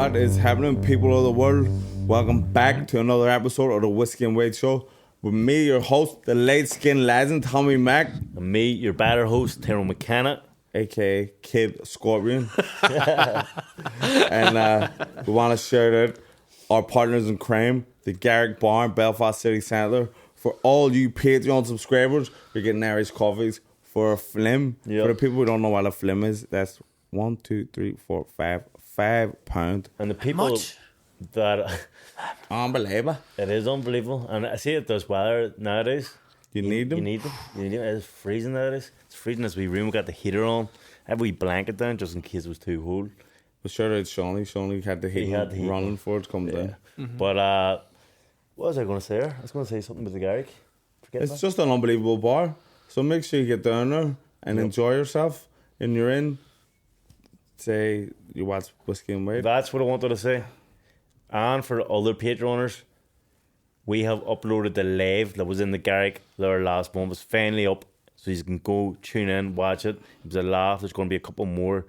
What is happening, people of the world? Welcome back to another episode of the Whiskey and Wade Show with me, your host, the late skin legend, Tommy Mac. And me, your better host, Tyrone McKenna. A.K.A. Kid Scorpion. And we want to share that our partners in crime, the Garrick Bar in Belfast City Centre. For all you Patreon subscribers, you're getting Irish coffees for a flim. Yep. For the people who don't know what a flim is, that's 1, 2, 3, 4, 5 £5. And the people that... Unbelievable. It is unbelievable. And I see it does weather nowadays. You need them? You need them. It's freezing nowadays. It's freezing as we room. We got the heater on. I have a wee blanket down just in case it was too cold. But sure, it's Shawnee. Shawnee had the heat running for it to come down. Mm-hmm. But what was I going to say there? I was going to say something with the Garrick. It's just an unbelievable bar. So make sure you get down there and enjoy yourself. And you're in, say, you watch Whiskey and Wade. That's what I wanted to say. And for other Patreoners, we have uploaded the live that was in the Garrick there last month. It's finally up, so you can go tune in, watch it. It was a laugh. There's going to be a couple more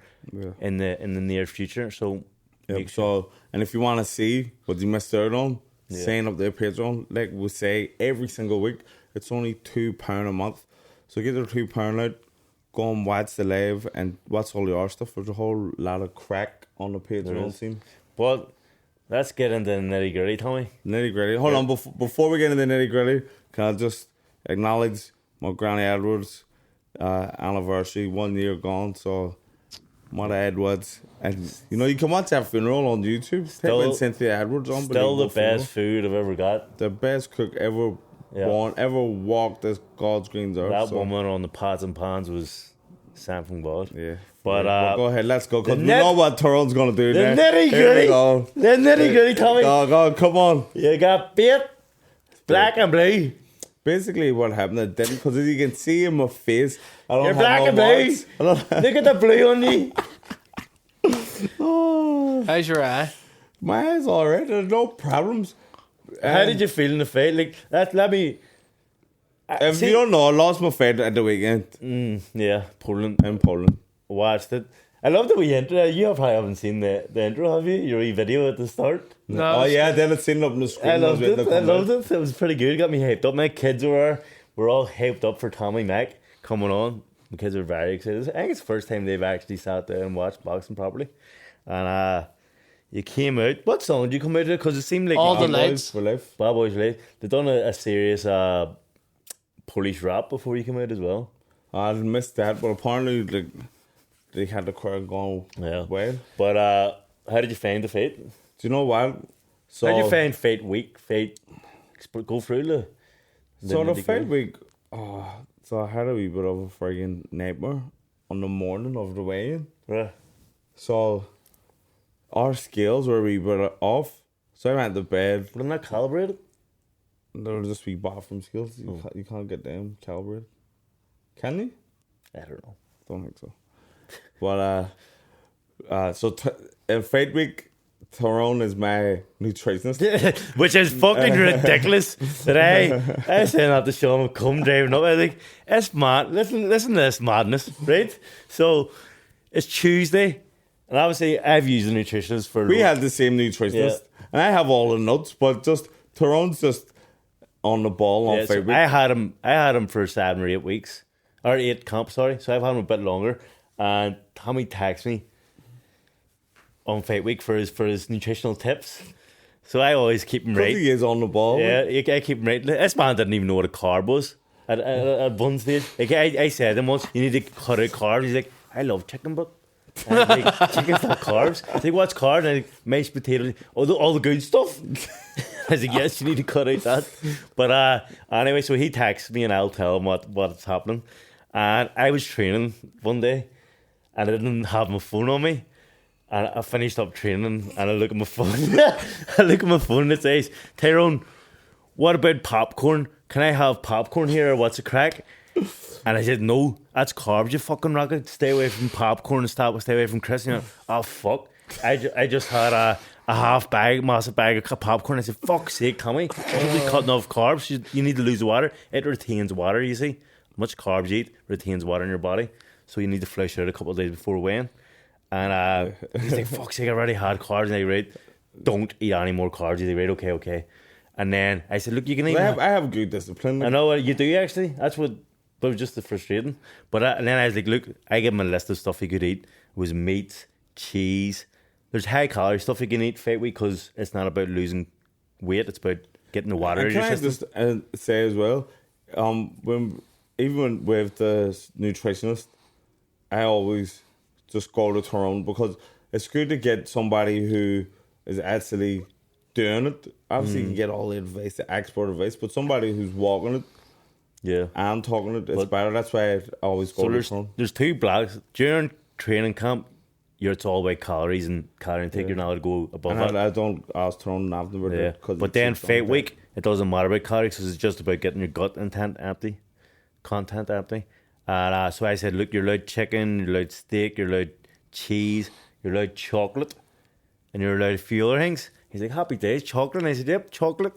in the near future. So, and if you want to see what you missed out on, sign up their Patreon. Like we say every single week, it's only £2 a month. So get your £2 out, go and watch the live and watch all the other stuff. There's a whole lot of crack on the Patreon scene. But let's get into the nitty gritty, Tommy. Nitty gritty. Hold on, before we get into the nitty gritty, can I just acknowledge my Granny Edwards anniversary, 1 year gone. So, Mother Edwards, and you can watch that funeral on YouTube. Still, Cynthia Edwards, still the best food I've ever got. The best cook ever born, ever walked this God's green earth. That woman on the pots and pans was sent from God. Yeah. But well, go ahead, let's go. Because we know what Tyrone's going to do the now. Nitty gritty. The nitty gritty, Tommy. Go, come on. You got bait, black and blue. Basically, what happened, I didn't, because as you can see in my face, I don't You're have black no and blue. marks. Look at the blue on you. How's your eye? My eye's alright. There's no problems. How did you feel in the fight? Like let me. If you don't know, I lost my fight at the weekend. Yeah, Poland. In Poland. Watched it. I love the wee intro. You probably haven't seen the intro, have you? Your wee video at the start. No. Oh yeah, then it's seen it up on the screen. I loved it. It was pretty good. It got me hyped up. My kids were all hyped up for Tommy Mac coming on. The kids were very excited. I think it's the first time they've actually sat there and watched boxing properly. And you came out. What song did you come out of? Because it seemed like All the Lights for life. Bad Boys for Life. They've done a serious police rap before you came out as well. I missed that, but apparently they had the crowd going well. But how did you find the fight? Do you know what? So how did you find fight week? Go through the fight week. So I had a wee bit of a friggin' nightmare on the morning of the weigh-in. Yeah. So our scales were a wee bit off. So I went to bed. But they're not calibrated? They were just wee bathroom scales. You can't get them calibrated. Can you? I don't know. Don't think so. But so in fight week, Tyrone is my nutritionist. Which is fucking ridiculous. That I saying that to show him come driving up. I think it's mad. Listen to this madness, right? So it's Tuesday, and obviously I've used a nutritionist for. We had the same nutritionist, and I have all the notes, but just Tyrone's just on the ball on fight week. I had him for 7 or 8 weeks, or 8 comps. Sorry, so I've had him a bit longer. And Tommy texts me on fight week for his nutritional tips. So I always keep him right. He is on the ball. Yeah, I keep him right. This man didn't even know what a carb was at one stage. Like I said to him once, you need to cut out carbs. He's like, I love chicken, but like, chicken's not carbs. He's like, what's carbs? And I'm like, mashed potatoes, all the good stuff. I was like, yes, you need to cut out that. But anyway, so he texts me and I'll tell him what's happening. And I was training one day, and I didn't have my phone on me. And I finished up training, and I look at my phone. And it says, Tyrone, what about popcorn? Can I have popcorn here, or what's the crack? And I said, no, that's carbs, you fucking rocket. Stay away from popcorn and stay away from crisps. Oh, fuck. I just had a massive bag of popcorn. I said, fuck's sake, Tommy. You'll be cutting off carbs. You need to lose water. It retains water, you see. Much carbs you eat retains water in your body. So you need to flush it out a couple of days before weighing. And he's like, fuck's sake, I already had carbs. And I right, don't eat any more carbs. He's like, right, okay. And then I said, look, you can eat. I have good discipline. I know you do actually. That's what. But it was just the frustrating. And then I was like, look, I gave him a list of stuff he could eat. It was meat, cheese. There's high calorie stuff you can eat fight week because it's not about losing weight. It's about getting the water out of your system. Can I just say as well, even with the nutritionist, I always just go to Tyrone because it's good to get somebody who is actually doing it. Obviously, you can get all the advice, the expert advice, but somebody who's walking it, and talking it, it's better. That's why I always go to Tyrone. There's two blocks during training camp. It's all about calories and calorie intake. You're not allowed to go above that. I don't ask Tyrone nothing about it. But then fight week, it doesn't matter about calories because it's just about getting your gut content empty. And so I said, look, you're allowed chicken, you're allowed steak, you're allowed cheese, you're allowed chocolate, and you're allowed a few other things. He's like, happy days, chocolate. And I said, yep, chocolate.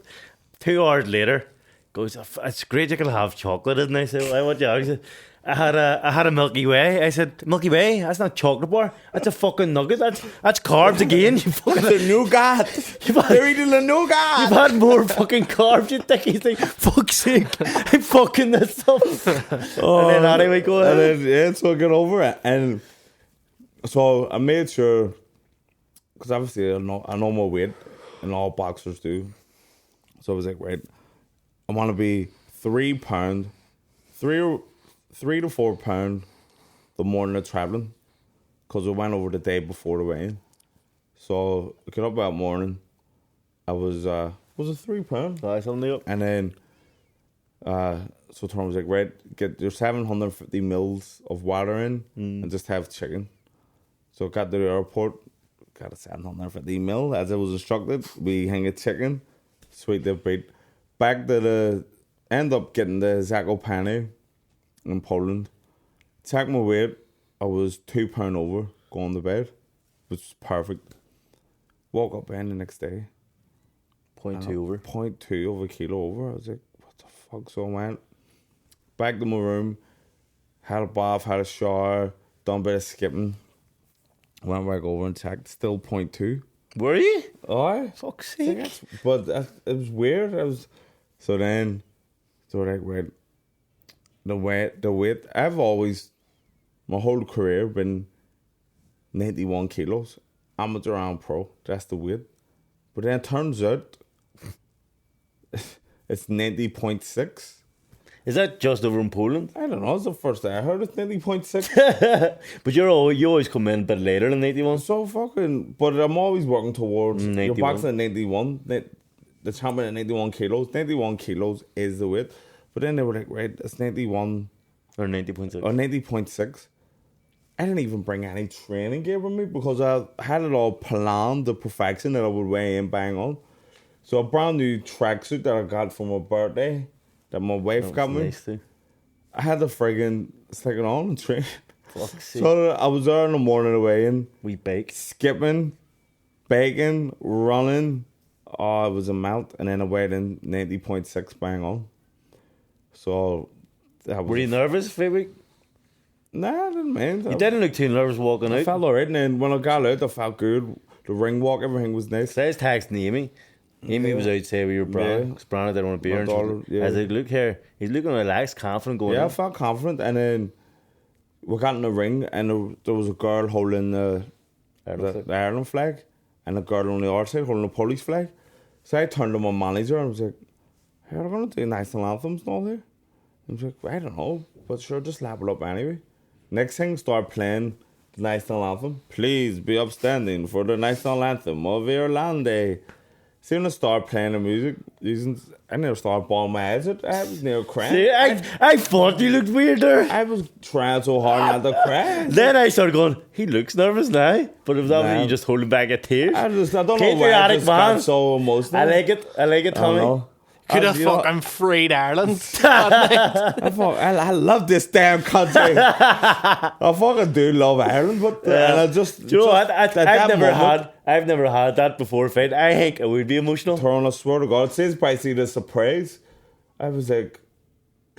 2 hours later, goes, it's great you can have chocolate, isn't it? I said, why would you? He said, I had a Milky Way. I said, Milky Way? That's not chocolate bar. That's a fucking nugget. That's carbs again. You fucking the nougat. They're eating the nougat. You've had more fucking carbs. You think he's like, fuck's sake, I'm fucking this up. And then anyway, go ahead. And then so I get over it, and so I made sure, because obviously I know my weight, and all boxers do. So I was like, right, I want to be 3 pound, 3 to 4 pound the morning of traveling, because we went over the day before the weigh-in. So I get up that morning, I was a 3 pound. Nice, up. And then so Tom was like, right, get your 750 mils of water in and just have chicken. So I got to the airport, got a 750 mil as I was instructed. We hang a chicken, sweet the beat. Back to end up getting the Zakopane in Poland. Check my weight, I was 2 pound over going to bed, which was perfect. Woke up in the next day, 0.2 over. 0.2 of a kilo over. I was like, what the fuck? So I went back to my room, had a bath, had a shower, done a bit of skipping, went back over and checked, still 0.2. Were you? Oh, fuck's sake. But it was weird. So like, wait, the weight, I've always, my whole career, been 91 kilos. Amateur and pro, that's the weight. But then it turns out it's 90.6. Is that just over in Poland? I don't know, it's the first I heard it's 90.6. But you always come in a bit later than 91. So fucking, but I'm always working towards, 91. You're boxing at 91, the champion at 91 kilos. 91 kilos is the weight. But then they were like, right, it's 91. Or 90.6. Or 90.6. I didn't even bring any training gear with me because I had it all planned to perfection that I would weigh in bang on. So a brand new tracksuit that I got for my birthday that my wife got me. Nice too. I had to friggin' stick it on and train. Fuck's sake. So I was there in the morning away and we bake. Skipping, baking, running. Oh, it was a melt. And then I weighed in 90.6 bang on. So that was. Were you nervous, Phoebe? Nah, I didn't mind. You didn't look too nervous walking out. I felt alright, and then when I got out, I felt good. The ring walk, everything was nice. So I was texting Amy. Amy was out saying we were Brian, because Brian didn't want to be here. I was like, look here, he's looking relaxed, confident going. Yeah, I felt confident, and then we got in the ring, and there was a girl holding the Ireland flag, and a girl on the other side holding the Polish flag. So I turned to my manager and was like, "Hey, are they going to do national anthems and all there?" I was like, "I don't know, but sure, just level up anyway." Next thing, start playing the national anthem. Please be upstanding for the national anthem of Ireland. Soon as I start playing the music, I never started bawling my eyes out. I was near crying. See, I thought you looked weird there. I was trying so hard not to cry. Then I started going, he looks nervous now. But it was obviously you just holding back at tears. I don't know why I just got so emotional. I like it, Tommy. Could have fucking freed Ireland. I love this damn country. I fucking do love Ireland, but and I just. Do you know what? I've never had that before a fight. I think it would be emotional. Tyrone, I swear to God, it says by see the surprise. I was like,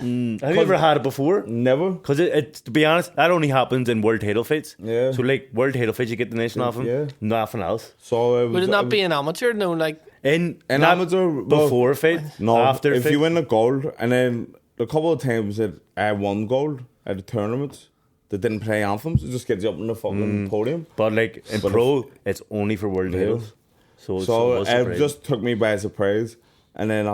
Have you ever had it before? Never. Because to be honest, that only happens in world title fights. Yeah. So like world title fights, you get the nation off them. Yeah. Nothing else. So Would it not be an amateur? No, like In an not amateur before fight. No, after if fight. you win the gold, and then a couple of times that I won gold at the tournaments, they didn't play anthems. It just gets you up on the fucking podium. But like in pro, it's only for world titles. So it just took me by surprise, and then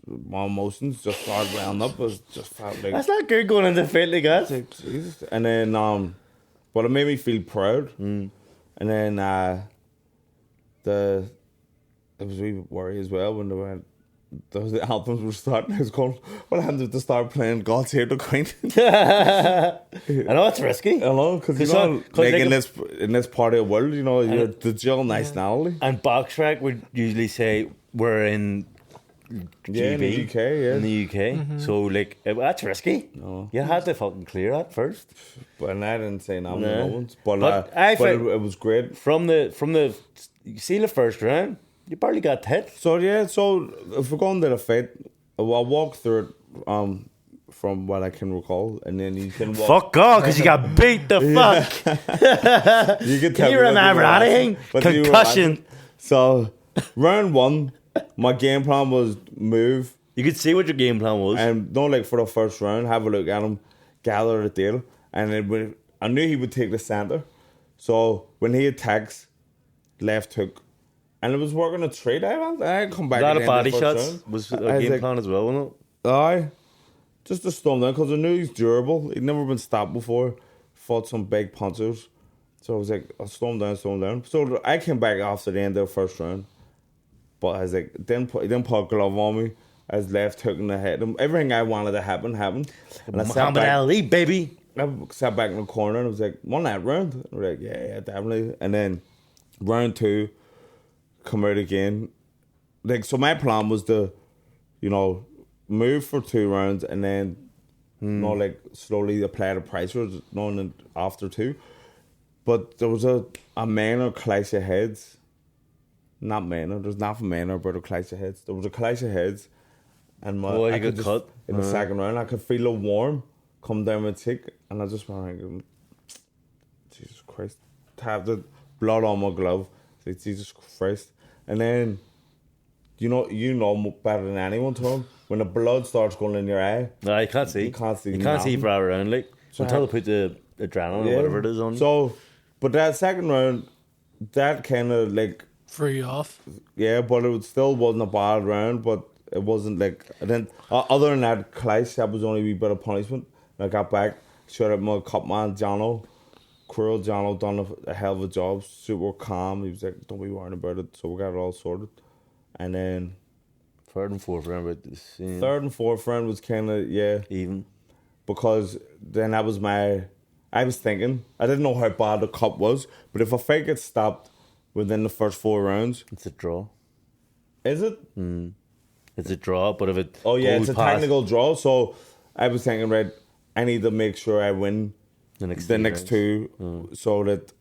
my emotions just started round up. It was just felt like that's not good going into fight like that. like, Jesus. And then but it made me feel proud. And then it was a wee worry as well when they went. The anthems were starting. I was going, what happened if they start playing God Save the Queen? I know it's risky. I know, because like in this part of the world, you know, you're the dual nationality. And box track would usually say we're in GB, in the UK, yeah. In the UK. So like that's risky. No. You had to fucking clear that first. But I didn't say no No. once. But it was great. From the you see the first round, you barely got hit. So yeah, if we're going to the fight, I'll walk through it from what I can recall, and then you can walk. Fuck off, because you got beat the fuck. Can you remember anything? Concussion. So round 1, my game plan was move. You could see what your game plan was. And not like for the first round, have a look at him, gather the deal, and then I knew he would take the center. So when he attacks, left hook, and it was working a trade. I come back. A lot of at the end body the first shots round. was I a was game like, plan as well, wasn't it? Aye, just to stun down because I knew he's durable. He'd never been stopped before. Fought some big punchers, so I was like, I'll slow him down. So I came back after the end of the first round, but I was like, he didn't put a glove on me. I was left hooking the head. Everything I wanted to happen happened. And I Muhammad Ali, baby. I sat back in the corner and I was like, won that round? And we're like, yeah, definitely. And then round 2, come out again. Like, so my plan was to, move for 2 rounds and then, slowly apply the pressure, after 2. But there was a minor clash of heads. Not minor, there's nothing minor about a clash of heads. There was a clash of heads. And you got cut? In the second round, I could feel a warm come down my cheek, and I just went like, Jesus Christ, to have the blood on my glove, like, Jesus Christ. And then, you know better than anyone, Tom, when the blood starts going in your eye. No, you can't see. You can't see. You can't see far around, like, So until they put the adrenaline or whatever it is on. So, but that second round, that kind of like free off. Yeah, but it still wasn't a bad round, but it wasn't like. And then other than that clash, that was only a wee bit of punishment. And I got back, showed up my cup man, Jono. Cruel Jono done a hell of a job, super calm. He was like, don't be worrying about it. So we got it all sorted. And then third and fourth round, third and fourth round was kind of, even. Because then I was thinking, I didn't know how bad the cup was, but if a fight gets stopped within the first 4 rounds, it's a draw. Is it? It's a draw, but if it it's a past technical draw. So I was thinking, right, I need to make sure I win the next 2 so that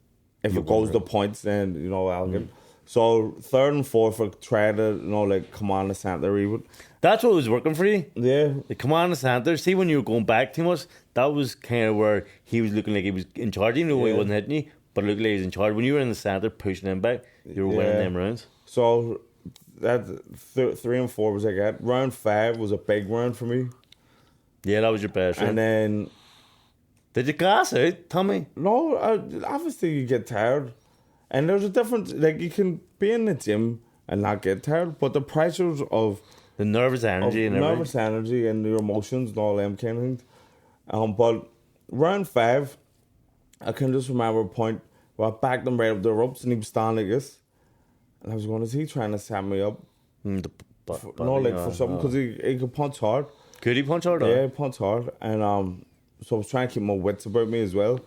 if it goes to points, then, I'll get. So third and fourth, I try to, come on the center even. That's what was working for you. Yeah. Come on the center. See, when you were going back too much, that was kind of where he was looking like he was in charge. He knew he wasn't hitting you, but it looked like he was in charge. When you were in the center pushing him back, you were winning them rounds. So that 3 and 4 was like that. Round 5 was a big round for me. Yeah, that was your best round. And then... Did you gas out, Tommy? No, obviously you get tired. And there's a difference, like you can be in the gym and not get tired, but the pressures of... The nervous energy and everything. Nervous energy and your emotions and all them kind of things. But round 5, I can just remember a point where I backed him right up the ropes and he was standing like this. And I was going, is he trying to set me up? For something, because he could punch hard. Could he punch hard? Yeah, he punched hard. And so I was trying to keep my wits about me as well.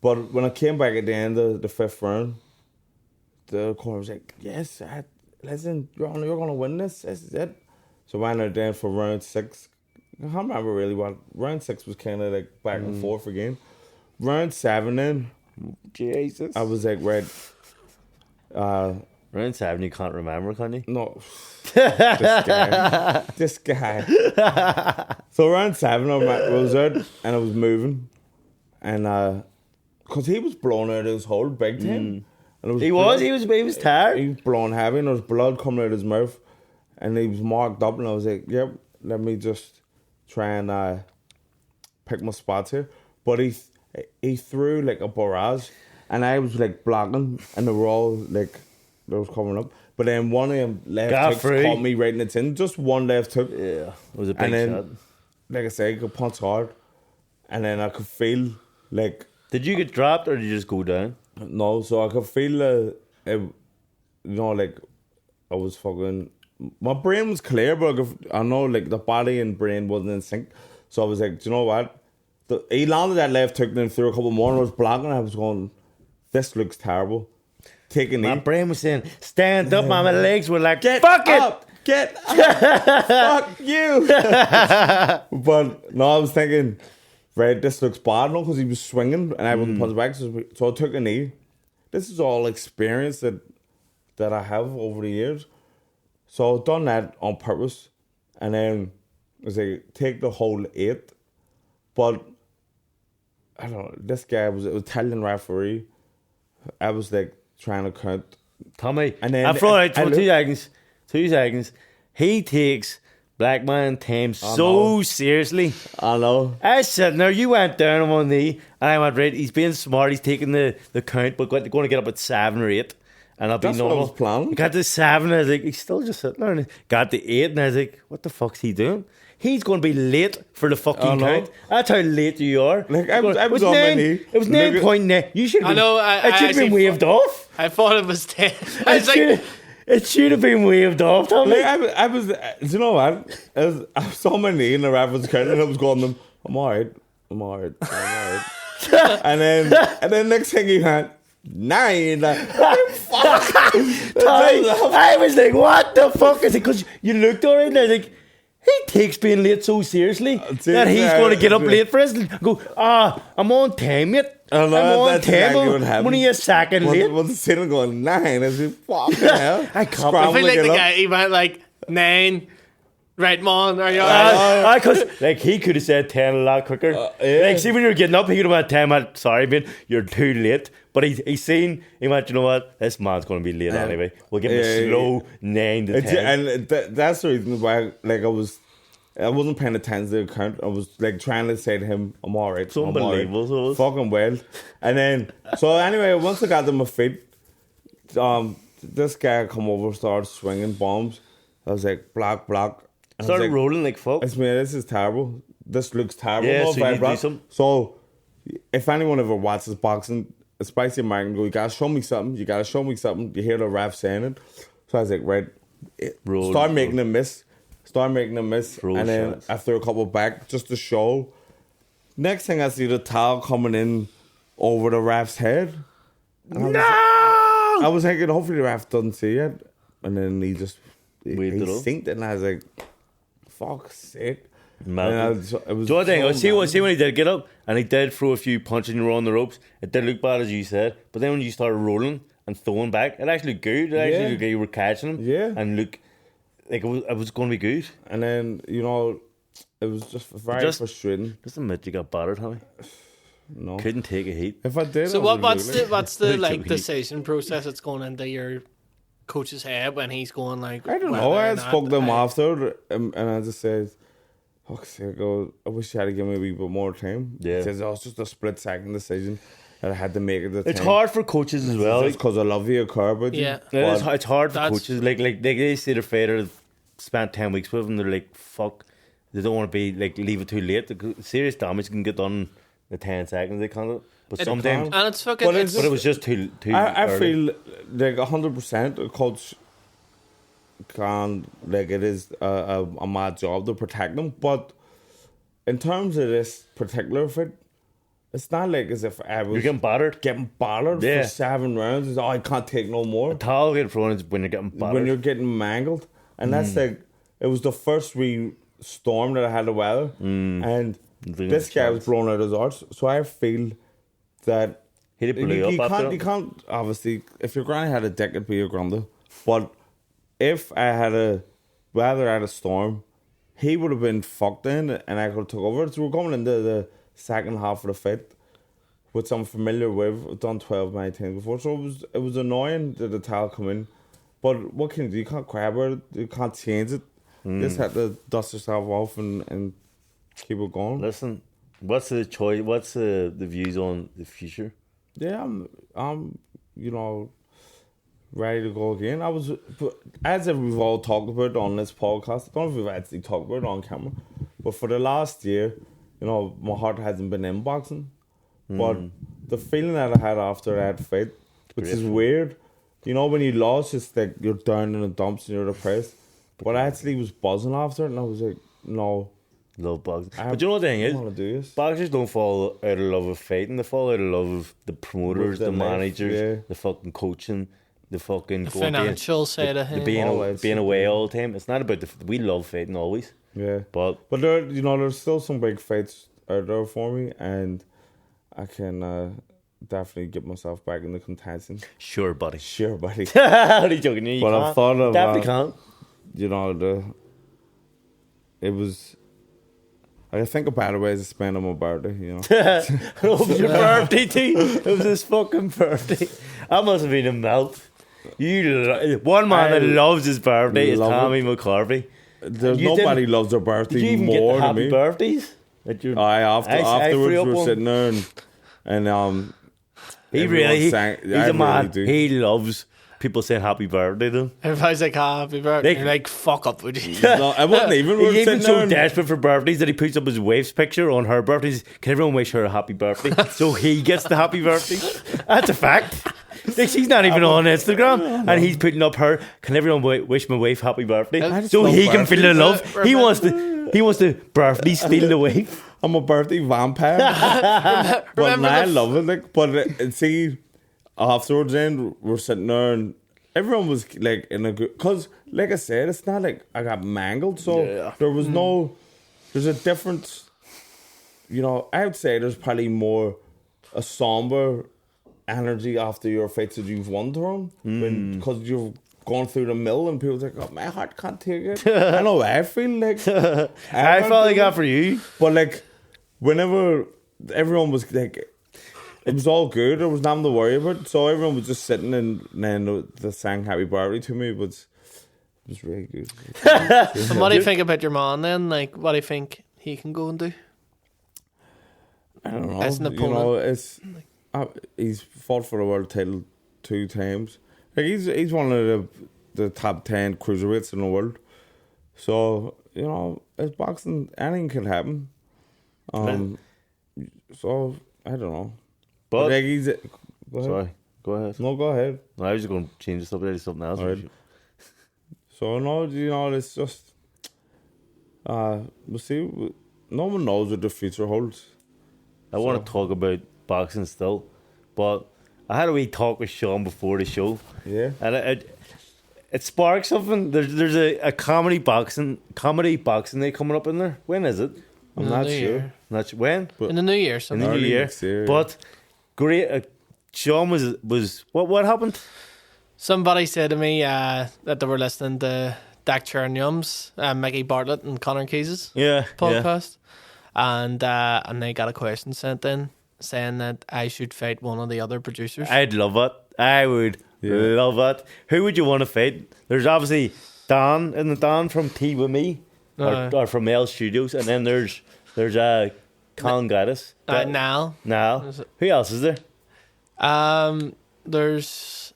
But when I came back at the end of the 5th round, the corner was like, yes, listen, you're going to win this. This is it. So I went out there for round 6. I can't remember really what. Round 6 was kind of like back and forth again. Round 7 then. Jesus. I was like, right. Round 7 you can't remember, can you? No. This guy. So around 7, I was out and I was moving, and because he was blown out of his hole big time. And it was He was tired. He was blown heavy, and there was blood coming out of his mouth, and he was marked up. And I was like, "Yep, let me just try and pick my spots here." But he threw like a barrage, and I was like blocking, and they were all like they was coming up. But then one of them left hooks caught me right in the chin. Just one left hook. Yeah, it was a big shot. Like I said, I could punch hard, and then I could feel like. Did you get dropped or did you just go down? No, so I could feel like I was fucking. My brain was clear, but I know like the body and brain wasn't in sync. So I was like, do you know what? He landed that left hook, then threw a couple more, and I was blocking. I was going, this looks terrible. Take a knee. My brain was saying, stand up, man. My legs were like, get fuck up, get up, fuck you. But no, I was thinking, right, this looks bad, no, because he was swinging and I wasn't punching back. So I took a knee. This is all experience that I have over the years. So I've done that on purpose, and then I was like, take the whole 8. But I don't know. This guy was an Italian referee. I was like trying to count. Tommy, And then I thought it for 2 seconds. 2 seconds. He takes black man time so seriously. I know. I said, now you went down on one knee, and I went, right, he's being smart, he's taking the count, but going to get up at 7 or 8, and I'll be That's normal. what I was planning. He got to 7, and I was like, he's still just sitting there, and he got to 8, and I was like, what the fuck's he doing? He's going to be late for the fucking count. That's how late you are. Like, I was on my knee. It was 9.9. You should have been, it should have been waved off. I thought it was 10. I was like, It should have been waved off, Tommy. Like, I was, do you know what? I was on my knee and the ref was counting, and I was going, I'm alright. and then next thing he had 9. Like, fuck. I was like, what the fuck is it? Because you looked alright, and I was like, he takes being late so seriously that he's going to get up late for us and go, I'm on time yet. I'm on time. I'm only a second late. Was sitting going 9. I was like, fuck the hell. I can't. I feel like the guy, he went like 9. Right, man, are you alright? Because like he could have said 10 a lot quicker. Like, see, when you're getting up, he could have went 10. Went, sorry, man, you're too late. But he's seen. He went, you know what? This man's going to be late anyway. We'll give him a slow 9 to 10. And that's the reason why, like, I wasn't paying attention to the count. I was like trying to say to him, I'm alright. It's unbelievable. So it was fucking well. And then, so anyway, once I got to my feet, this guy come over, started swinging bombs. I was like, block. Started like, rolling like fuck. This is terrible. This looks terrible. Yeah, no, so you do something. So if anyone ever watches boxing, a spicy American go, you gotta show me something. You hear the ref saying it. So I was like, right, start making them miss. Roll and then shots. I threw a couple back just to show. Next thing I see the towel coming in over the ref's head. I was thinking, hopefully the ref doesn't see it. And then he just he synced it, and I was like, fuck's sake. Mad. See when he did get up and he did throw a few punches and you were on the ropes, it did look bad as you said, but then when you started rolling and throwing back, it actually looked good. It actually looked like you were catching him. Yeah. And look like it was going to be good. And then, you know, it was just very frustrating. Just admit you got battered, Tommy. No. Couldn't take a heat. If I did, So what's the like Heat. decision process that's going into your coach's head when he's going like, I don't know. I had spoke to him after, and I just said, fuck's sake, I wish you had to give me a wee bit more time. Yeah. He says, it's just a split-second decision that I had to make at the time. It's hard for coaches as well. Just because I love you, but Yeah. It's hard for coaches. Like they see their fighter spent 10 weeks with them. They're like, fuck. They don't want to be like leave it too late. The serious damage can get done in the 10 seconds they can't. But sometimes, and it's fucking. But it was just too. I early. feel like 100% a coach can, like, it is a mad job to protect them. But in terms of this particular fight, it's not like as if I was You're getting battered. for 7 rounds. It's, I can't take no more. A towel getting thrown is when you're getting battered. When you're getting mangled. And that's like, it was the first wee storm that I had to weather. And this guy was blown out his arse. So I feel that you can't, obviously, if your granny had a dick, it'd be your granddad. But if I had a storm, he would have been fucked in, and I could have took over. So we're coming into the second half of the fight with some familiar with. I've done 12 many times before, so it was annoying that the towel come in. But what can you do? You can't cry about it. You can't change it. You just have to dust yourself off and keep it going. Listen, what's the choice? What's the views on the future? Yeah, I'm ready to go again. As we've all talked about on this podcast, I don't know if we've actually talked about it on camera, but for the last year, my heart hasn't been in boxing. But the feeling that I had after that fight, which is weird, when you lost, it's like you're down in the dumps and you're depressed. But I actually was buzzing after it, and I was like, no. Love boxing. But you know what the thing is? Boxers don't fall out of love with fighting. They fall out of love with the promoters, the managers, the fucking coaching, the fucking financial side of him. Being away all the time. It's not about we love fighting always. Yeah. But there's still some big fights out there for me, and I can definitely get myself back in the contention. Sure, buddy. How are you joking? You but I've thought of definitely can't. It was. I think about it ways to spend on my birthday, It was your birthday too. It was his fucking birthday. That must have been a melt. One man that loves his birthday is Tommy McCarthy. There's nobody loves their birthday more than me. Happy birthdays? Afterwards we were sitting there and he's a man. He loves people saying happy birthday to him. Everybody's like, happy birthday. You're like, fuck up with you. No, I wasn't even. He's even so desperate for birthdays that he puts up his wife's picture on her birthdays. Can everyone wish her a happy birthday? So he gets the happy birthday. That's a fact. Like, she's not even on Instagram, and he's putting up her. Can everyone wish my wife happy birthday? So he can feel the love. He wants the birthday steal the wife. I'm a birthday vampire. But I love it. Like, but see. Afterwards, then we're sitting there, and everyone was like in a good. Because, like I said, it's not like I got mangled, so there was there's a difference. I would say there's probably more a somber energy after your fights that you've won, Tyrone, because you've gone through the mill, and people's like, "Oh, my heart can't take it." I know I feel like I felt like that for you, but like whenever everyone was like. It was all good. There was nothing to worry about. So everyone was just sitting and then they sang happy birthday to me. It was really good. And what do you think about your man then? Like, what do you think he can go and do? I don't know. As an opponent? He's fought for the world title 2 times. Like he's one of the top 10 cruiserweights in the world. So, it's boxing. Anything can happen. So, I don't know. But go ahead. No, go ahead. No, I was just going to change the subject to something else. Right. So no, it's just we'll see. No one knows what the future holds. I want to talk about boxing still, but I had a wee talk with Sean before the show. Yeah, and it sparked something. There's a comedy boxing day coming up in there. When is it? I'm not sure. Not when? In the new year. In the new year. But great. Sean was what happened? Somebody said to me that they were listening to Dak Churnyum's Mickey Bartlett and Connor Keyes' podcast, and they got a question sent in saying that I should fight one of the other producers. I'd love it. I would love it. Who would you want to fight? There's obviously Dan, isn't it Dan from Tea With Me or from L Studios, and then there's Colin Gaddis. Now. Who else is there? There's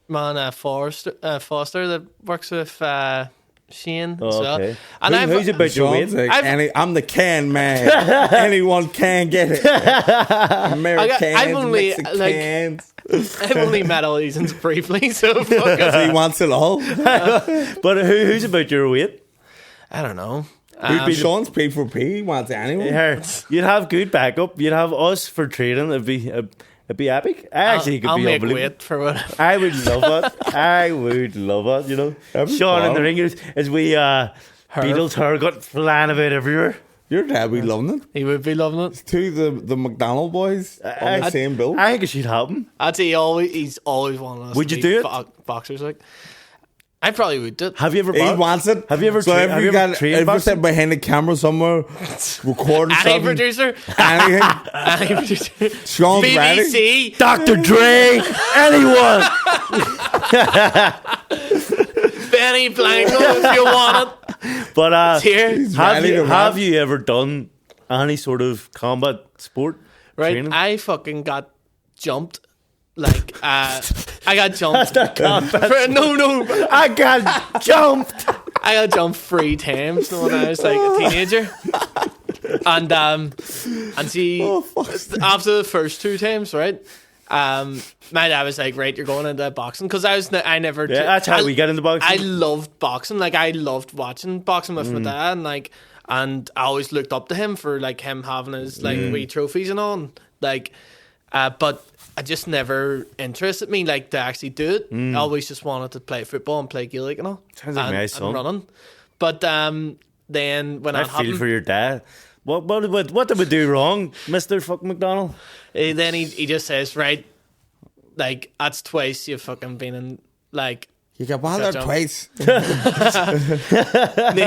Foster that works with Shane. Okay. And who's about your weight? Like, I'm the can man. Anyone can get it. Americans, Mexicans. I've only met all these briefly, so fuck it. So he wants it all. But who's about your weight? I don't know. Sean's P4P. He wants anyone. You'd have good backup. You'd have us for training. It'd be epic. I'll make weight for what. I would love it. I would love it. Sean in the ring as we Beatles haircut flying about everywhere. Your dad would be loving it. He would be loving it. It's two the McDonald boys on the same bill. I think it should happen. I'd say he's always wanted us. Would to you be do it? Boxers like. I probably would do it. Have you ever? He wants it. Have you ever? So have you ever trained if you're boxing? sitting behind the camera somewhere, recording Any something, producer, anything, any producer, Sean's ready. BBC, Dr. Dre, anyone? Benny Blanco, if you want it. But Here. have you ever done any sort of combat sport? Right, training? I fucking got jumped. Like, I got jumped. That's not combat. No, I got jumped. I got jumped 3 times when I was like a teenager. And see, after the first 2 times, right? My dad was like, "Right, you're going into boxing," because I never. Yeah, that's how we get into boxing. I loved boxing. Like, I loved watching boxing with my dad, and I always looked up to him for like him having his like wee trophies and all. And, like, but I just never interested me like to actually do it. I always just wanted to play football and play Gaelic and all. Sounds like my son. And running. But then when I that happened, feel for your dad. What did we do wrong, Mr. Fucking McDonald? then he just says, right, like, that's twice you've fucking been in, like, You got bothered Shut up. twice. need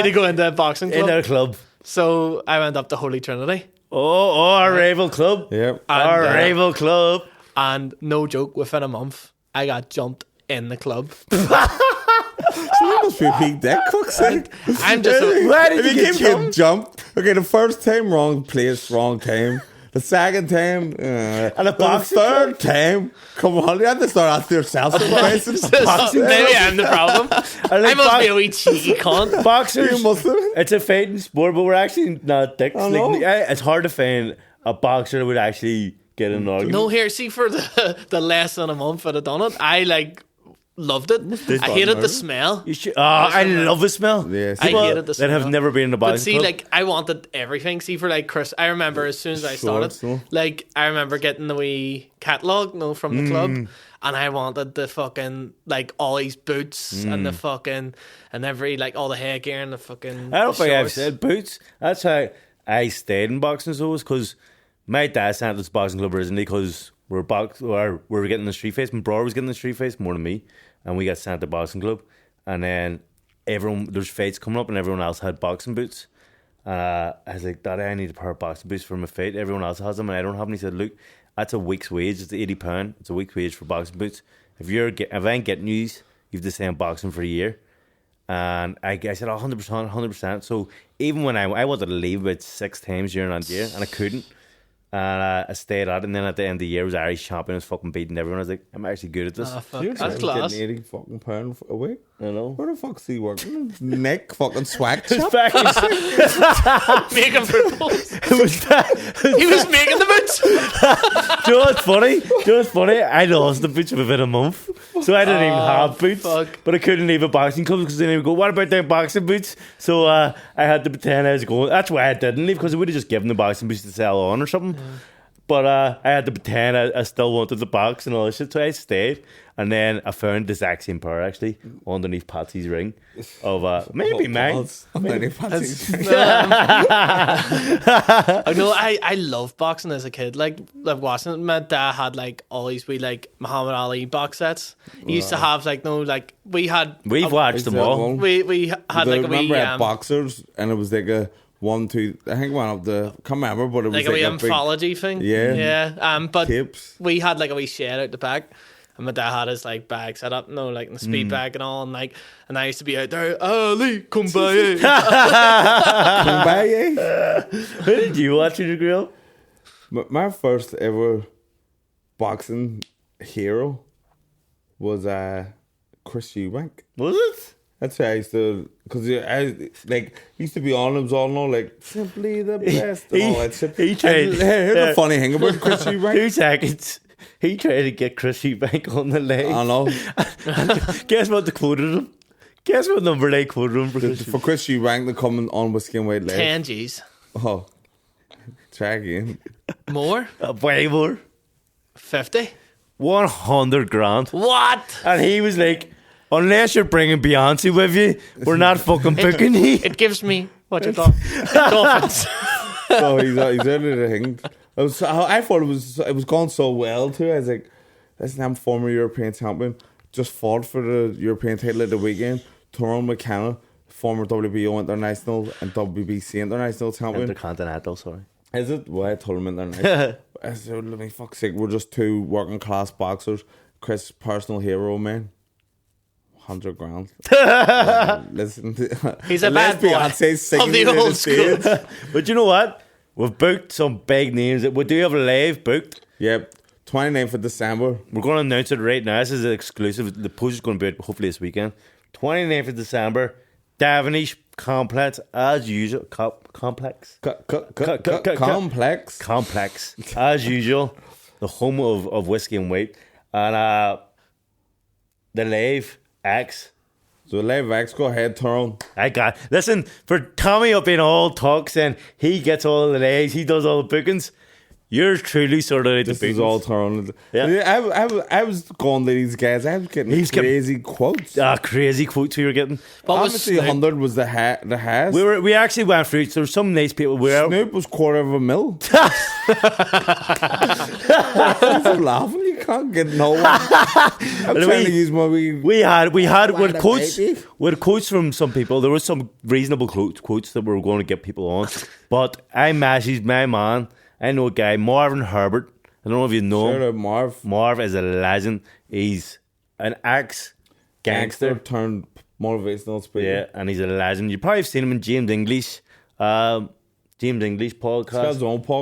to go into a boxing In club. our club. So I went up to Holy Trinity. Oh, our rival club. Yep. Our And, rival club. And no joke, within a month, I got jumped in the club. So you must be peak dick, fuck's sake. I'm just... Why did If you you get keep getting jumped? jumped, okay, the first time, wrong place, wrong time. The second time, And a the boxing third time, come on, you have to start asking yourself some questions. Maybe I'm the problem. I must be a wee cheeky cunt. Boxers. You must have. It's a fighting sport, but we're actually not dicks. I know. It's hard to find a boxer that would actually get in an argument. No, here, see, for the less than a month I'd have done it, I, like, loved it. I hated the nervous. smell. You should, I love the smell. Yes. I People hated the that have smell. never been in a boxing But see, club. like, I wanted everything. See, for like Chris, I remember as soon as I Shorts, started, no? like, I remember getting the wee catalogue, from the club, and I wanted the fucking, like, all these boots and the fucking, and every, like, all the hairgear and the fucking. I don't think I've shorts. said boots. That's how I stayed in boxing shows, because my dad sent this boxing club originally because we were getting the street face. My brother was getting the street face more than me, and we got sent to boxing club. And then there's fights coming up, and everyone else had boxing boots. I was like, Daddy, I need a pair of boxing boots for my fight. Everyone else has them, and I don't have them. He said, look, that's a week's wage. It's £80. It's a week's wage for boxing boots. If I ain't getting these, you have to stay in boxing for a year. And I said, 100%. So even when I wanted to leave about 6 times during that year, and I couldn't. And I stayed at it, and then at the end of the year, I was Irish champion. I was fucking beating everyone. I was like, I'm actually good at this. Ah, fuck. You're That's getting class. 80 fucking pound a week. I know. Where the fuck's he working? Nick fucking swag shop. Back in- Making footballs. it was that. He was making the boots. Do you know what's funny? I lost the boots within a month. So I didn't even have boots. Fuck. But I couldn't leave a boxing club because then they would go, what about them boxing boots? So I had to pretend I was going. That's why I didn't leave, because I would have just given the boxing boots to sell on or something. But I had to pretend I still wanted the box and all this shit. So I stayed. And then I found this exact same pair actually underneath Patsy's ring of maybe mine. Underneath Patsy's ring. I know. I love boxing as a kid. Like watching it. My dad had like all these wee like Muhammad Ali box sets. He used to have like we've watched them all. We had like a wee remember at Boxers, and it was like a 1, 2. I think one of the can't remember, but it was like like a wee a big anthology thing. Yeah. But tapes. we had like a wee shed out the back. And my dad had his like bag set up, like in the speed bag and all, and I used to be out there, Ali, come by, Who did you watch in your grill? My first ever boxing hero was Chris Eubank. Was it? That's why I used to, because I used to be on him, all know, like simply the best and all that shit. He tried. Here's the funny thing about Chris Eubank. 2 seconds. He tried to get Chris Eubank on the leg. I know. Guess what they quoted him? Guess what number they quoted him for Chris For Chris Eubank, they're coming on with skin white legs. 10 G's. Oh, try again. More? Way more. 50? 100 grand. What? And he was like, unless you're bringing Beyonce with you, we're not fucking booking you. It gives me what you call dolphins. So he's out of the thing. I thought it was going so well too. I was like, listen, I'm former European champion. just fought for the European title at the weekend. Tyrone McKenna, former WBO International and WBC International champion. Intercontinental, sorry. Is it? Well, I told him International. I said, let me fuck's sake, we're just two working class boxers. Chris, personal hero, man. 100 grand. Listen, he's a bad boy of the old school. But you know what? We've booked some big names. We do have a live booked. Yep. 29th of December. We're going to announce it right now. This is exclusive. The post is going to be out hopefully this weekend. 29th of December. Davenish Complex, as usual. Complex. Complex, as usual. The home of whiskey and white. And the live X. So live X, go ahead, Tyrone. Listen, for Tommy up in all talks and he gets all the legs, he does all the bookings. You're truly sort of this is all Tyrone. Yeah. I was going to these guys. I was getting crazy quotes. Crazy quotes we were getting. Obviously, 100 was the has. We actually went through. There were some nice people. Snoop was $250,000. I'm laughing. You can't get no one. I'm trying to use my. We had quotes from some people. There was some reasonable quotes that we were going to get people on, but I messaged my man. I know a guy, Marvin Herbert. I don't know if you know him. Marv. Marv is a legend. He's an ex-gangster. Turned motivational speaker. Yeah, and he's a legend. You probably have seen him in James English. James English podcast. He's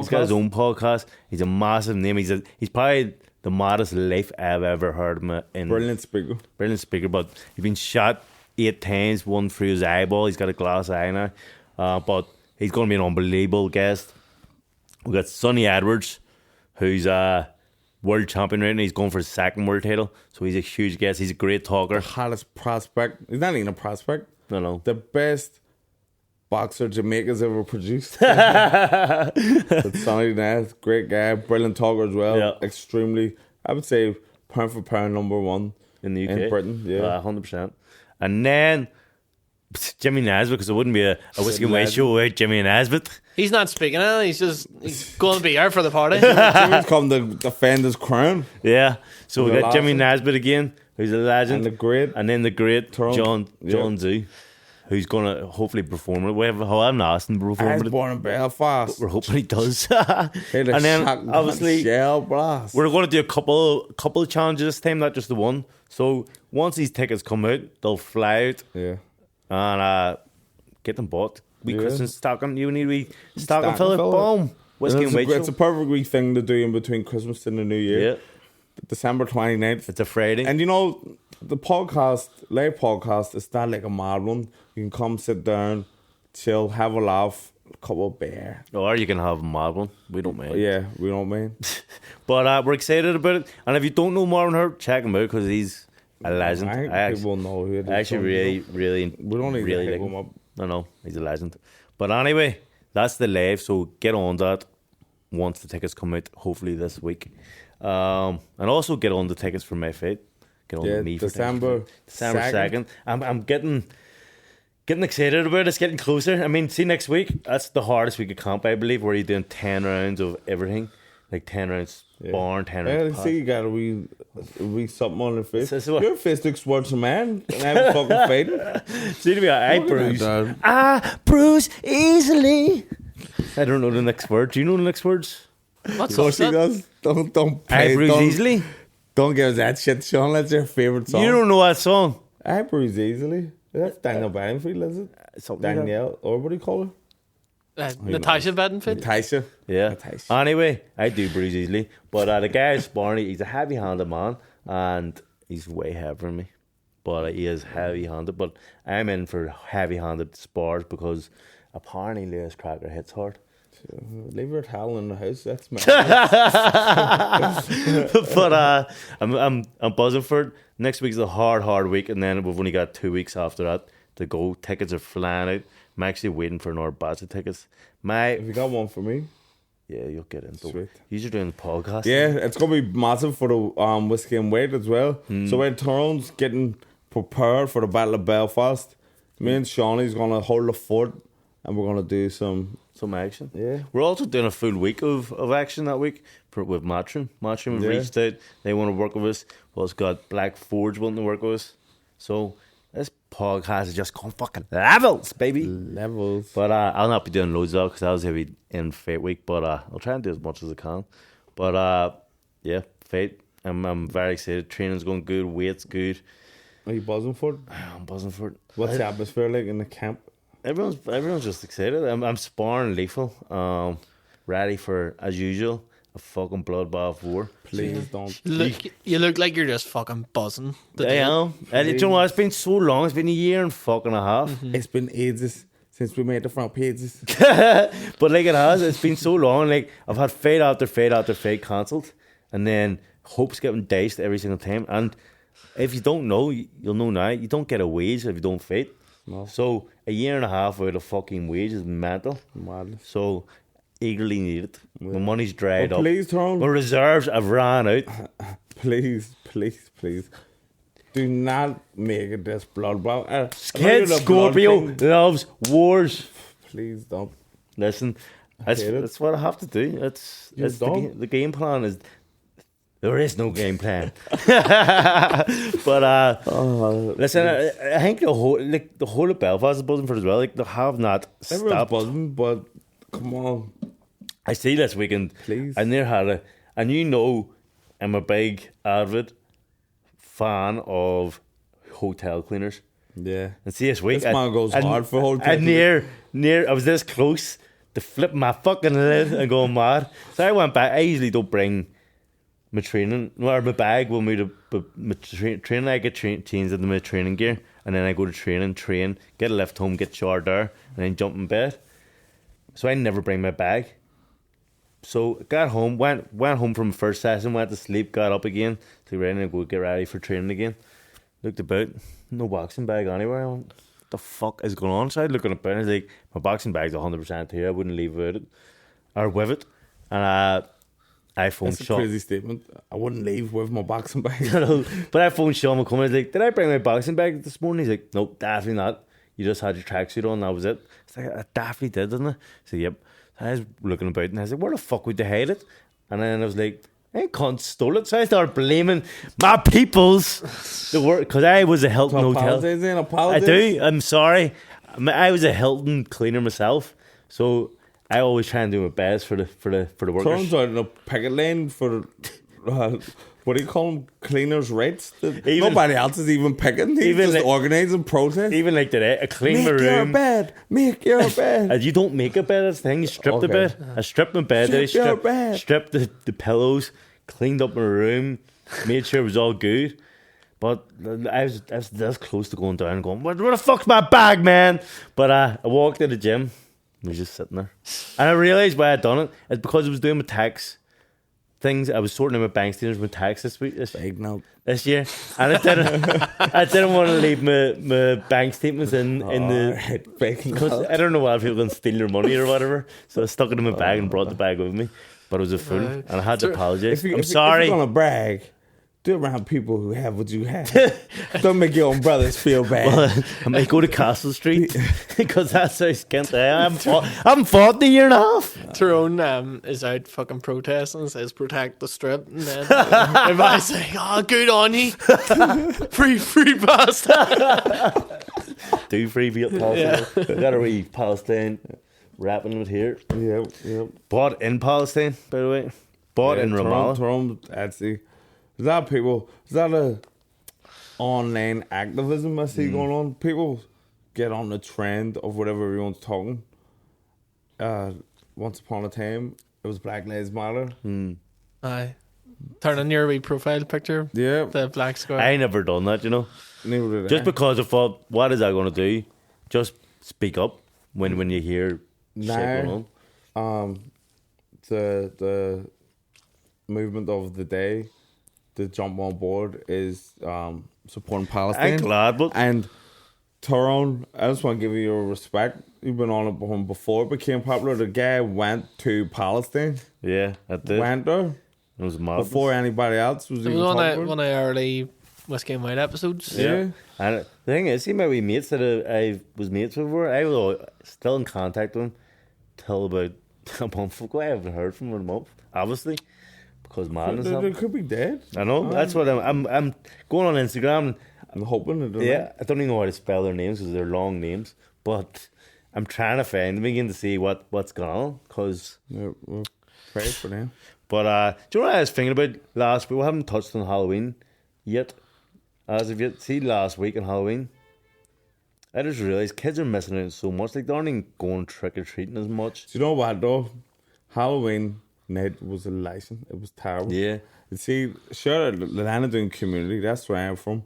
got his own podcast. He's a massive name. He's probably the maddest life I've ever heard him in. Brilliant speaker, but he's been shot 8 times, one through his eyeball. He's got a glass eye now. But he's going to be an unbelievable guest. We've got Sonny Edwards, who's a world champion right now. He's going for his second world title. So he's a huge guest. He's a great talker. The hottest prospect. He's not even a prospect. No. The best boxer Jamaica's ever produced. It's Sonny Nath. Great guy. Brilliant talker as well. Yeah. Extremely, I would say, pound for pound #1 in the UK. In Britain, yeah. 100%. And then Jimmy Nesbitt, because it wouldn't be a whiskey and white show without Jimmy Nesbitt. He's not speaking now. He's going to be there for the party. Jimmy's come to defend his crown. Yeah. So we got Jimmy Nesbitt again, who's a legend. And then the great John Zoo, who's going to hopefully perform it. I haven't asked him to perform it. I was born in Belfast. We're hoping he does. And then obviously we're going to do a couple of challenges this time, not just the one. So once these tickets come out, they'll fly out. Yeah. And get them bought. Christmas stocking. You need we stocking fill it. Boom. Whiskey and white. It's a perfect wee thing to do in between Christmas and the New Year. Yeah. December 29th. It's a Friday. And you know, the live podcast, it's not like a mad one. You can come sit down, chill, have a laugh, a couple of beer. Or you can have a mad one. We don't mind. Yeah, we don't mind. But we're excited about it. And if you don't know Marvin Hurt, check him out because he's a legend. People know who it is. I actually really we don't need really to like him up. No, he's a legend. But anyway, that's the live. So get on that once the tickets come out, hopefully this week. And also get on the tickets for my fight. Get on the me for December 2nd. I'm getting excited about it. It's getting closer. I mean, see next week. That's the hardest week of camp, I believe, where you're doing 10 rounds of everything, like 10 rounds barn, 10 rounds. Yeah, see, you got a wee something on your face. Your face looks worse than mine, and I'm fucking fighting. See to me, I bruise. I bruise easily. I don't know the next word. Do you know the next words? What's so she does. Don't play. I bruise easily. Don't give us that shit, Sean. That's your favourite song. You don't know that song. I bruise easily. That's Daniel Bedingfield, is it? Danielle, or what do you call her? Natasha Bedingfield. Natasha. Yeah. Natasha. Anyway, I do bruise easily. But the guy is Barney. He's a heavy-handed man, and he's way heavier than me. But he is heavy-handed. But I'm in for heavy-handed spars because apparently Lewis Cracker hits hard. Leave her towel in the house. That's my. But I'm buzzing for it. Next week's a hard week, and then we've only got 2 weeks after that to go. Tickets are flying out. I'm actually waiting for another batch of tickets. Have you got one for me? Yeah, you'll get in. Sweet. You're doing the podcast. Yeah, it's gonna be massive for the whiskey and weight as well. So when Tyrone's getting prepared for the Battle of Belfast, me and Shawnee's gonna hold the fort, and we're gonna do some some action. Yeah. We're also doing a full week of action that week with Matchroom. Matchroom have reached out. They want to work with us. Well, it's got Black Forge wanting to work with us. So this podcast is just going fucking levels, baby. Levels. But I'll not be doing loads of it because I was heavy in Fate week. But I'll try and do as much as I can. But yeah, Fate. I'm very excited. Training's going good. Weight's good. Are you buzzing for it? I'm buzzing for it. What's the atmosphere like in the camp? Everyone's just excited. I'm sparring lethal. Ready for, as usual, a fucking bloodbath war. Please don't. You look like you're just fucking buzzing. I am. And you know what? It's been so long. It's been a year and fucking a half. Mm-hmm. It's been ages since we made the front pages. But like it has. It's been so long. Like I've had fade after fade after fade cancelled, and then hopes getting diced every single time. And if you don't know, you'll know now. You don't get a wage if you don't fade. No. So a year and a half without a fucking wage is mental. Madness. So eagerly needed. My money's dried up. Please, Tyrone. My reserves have ran out. Please. Do not make it this bloodbath. Kid Scorpio loves wars. Please don't. Listen, that's what I have to do. That's the game plan is. There is no game plan. But listen, I think the whole of Belfast is buzzing for it as well. Like they have not Everyone's stopped. buzzing, but come on. I see this weekend. Please. I near had and you know, I'm a big avid fan of hotel cleaners. Yeah. And see this week, This man goes hard for hotel And near, I was this close to flip my fucking lid and go mad. So I went back. I usually don't bring my training or my bag when we do my training. I get changed into my training gear, and then I go to train, get a lift home, get showered there, and then jump in bed. So I never bring my bag. So got home, went home from the first session, went to sleep, got up again to ready to go get ready for training again. Looked about, no boxing bag anywhere. I went, what the fuck is going on? So I looking about, and I was like, my boxing bag's 100% here. I wouldn't leave without it or with it. And I phoned That's a Sean. crazy statement. I wouldn't leave with my boxing bag. But I phoned Sean McCombs. I was like, did I bring my boxing bag this morning? He's like, nope, definitely not. You just had your tracksuit on, that was it. It's like, I definitely did, didn't I? So yep. I was looking about and I was like, where the fuck would they hide it? And then I was like, I can't stole it. So I started blaming my peoples the work because I was a Hilton hotel. I do. I'm sorry. I was a Hilton cleaner myself, so I always try and do my best for the workers. Turns out in a picket lane for what do you call them? Cleaners' rights. Nobody else is even picking. He's just organising protests. Even like today, I clean my room. Make your bed. You don't make a bed. That's the thing. You strip the bed. I stripped my bed. Stripped the pillows. Cleaned up my room. Made sure it was all good. But I was this close to going down and going, where the fuck's my bag, man? But I walked to the gym. I was just sitting there. And I realised why I'd done it. It's because I was doing my tax things. I was sorting out my bank statements, my tax this year. And I didn't want to leave my bank statements in the... Because I don't know why people can steal your money or whatever. So I stuck it in my bag and brought the bag with me. But it was a fool. And I had to apologise. I'm sorry. If you're going to brag, do it around people who have what you have. Don't make your own brothers feel bad. Well, I might go to Castle Street because that's how skint I am. I'm 40 year and a half. Tyrone is out fucking protesting and says protect the strip, and then everybody's saying, oh, good on you. free pasta. Do free pasta. Yeah. Got a wee Palestine wrapping it here. Yep. Bought in Palestine, by the way. Bought in Ramallah. Tyrone, Etsy. Is that a online activism I see going on? People get on the trend of whatever everyone's talking. Once upon a time, it was Black Lives Matter. Aye. Turn on your wee profile picture. Yeah. The black square. I ain't never done that, you know. Neither did I. Just because I thought, what is that going to do? Just speak up when you hear shit going on. The movement of the day, to jump on board, is supporting Palestine. I'm glad, but... And Tyrone, I just want to give you your respect. You've been on it before it became popular. The guy went to Palestine. Yeah, I did. Went there. It was mad. Before anybody else was even one talking. of the early Whiskey and White episodes. Yeah. And the thing is, see my wee mates that I was mates with before, I was still in contact with them. till about a month ago. I haven't heard from him in a month, obviously, because madness. They could be dead. I know. That's what I'm going on Instagram. I'm hoping it. I don't even know how to spell their names because they're long names, but I'm trying to find them again to see what's going on. Cause we'll pray for them. But do you know what I was thinking about last week? We haven't touched on Halloween yet, as of yet. See, last week on Halloween, I just realised kids are missing out so much. Like they aren't even going trick or treating as much. Do you know what though? Halloween night was a license. It was terrible. Yeah. You see, sure, the Lanadine community. That's where I'm from.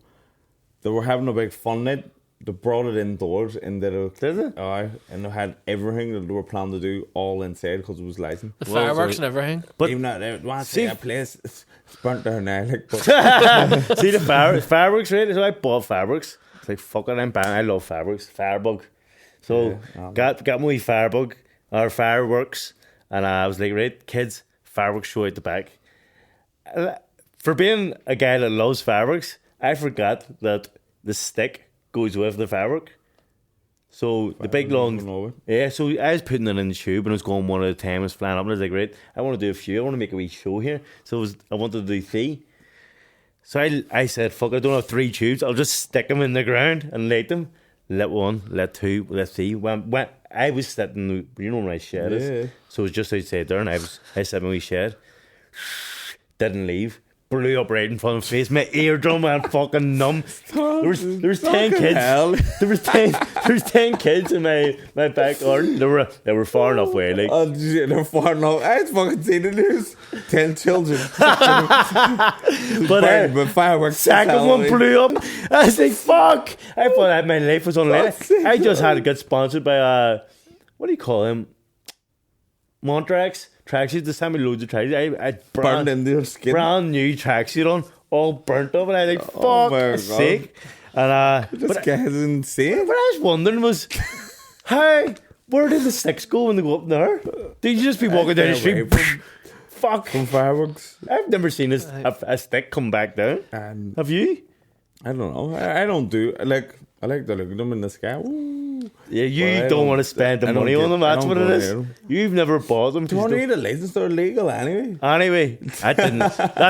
They were having a big fun night. They brought it indoors and did it? And they had everything that they were planning to do all inside because it was licensed. The fireworks and everything. But even that, they want to see a place. It's burnt down now. Like, but see the fireworks, right? So I bought fireworks. It's like fuck it, I'm banned. I love fireworks. Firebug. So got my wee firebug or fireworks, and I was like, right, kids, fireworks show out the back. For being a guy that loves fireworks, I forgot that the stick goes with the firework. So the big long, so I was putting it in the tube and I was going one at a time. I was flying up and I was like, right, I want to do a few. I want to make a wee show here. So I wanted to do 3. So I said, fuck, I don't have 3 tubes. I'll just stick them in the ground and light them. Let 1, let 2, let 3. When I was sitting, you know where my shed is? So it was just outside there and I sat in my wee shed. Didn't leave. Blew up right in front of my face. My eardrum went fucking numb. There was 10 kids. There was 10 kids in my back garden. They were far enough away. Like they're far enough. I had fucking seen the news. 10 children. but fireworks. Second one blew up. I was like, fuck. I thought my life was on the line. I just had to get sponsored by what do you call him? Montrax. Tracksuit, this time we loads of tracksuits. I burned into your skin. Brand new tracksuit on, all burnt up, and I was like, fuck, sick. And this guy is insane. What I was wondering was, where did the sticks go when they go up there? Did you just be walking down the street? Fuck. From fireworks. I've never seen a stick come back down. Have you? I don't know. I don't do like. I like to look at them in the sky. Ooh. Yeah, you don't want to spend the money on them. That's what it is. You've never bought them. Don't need a license. They're legal anyway. Anyway, that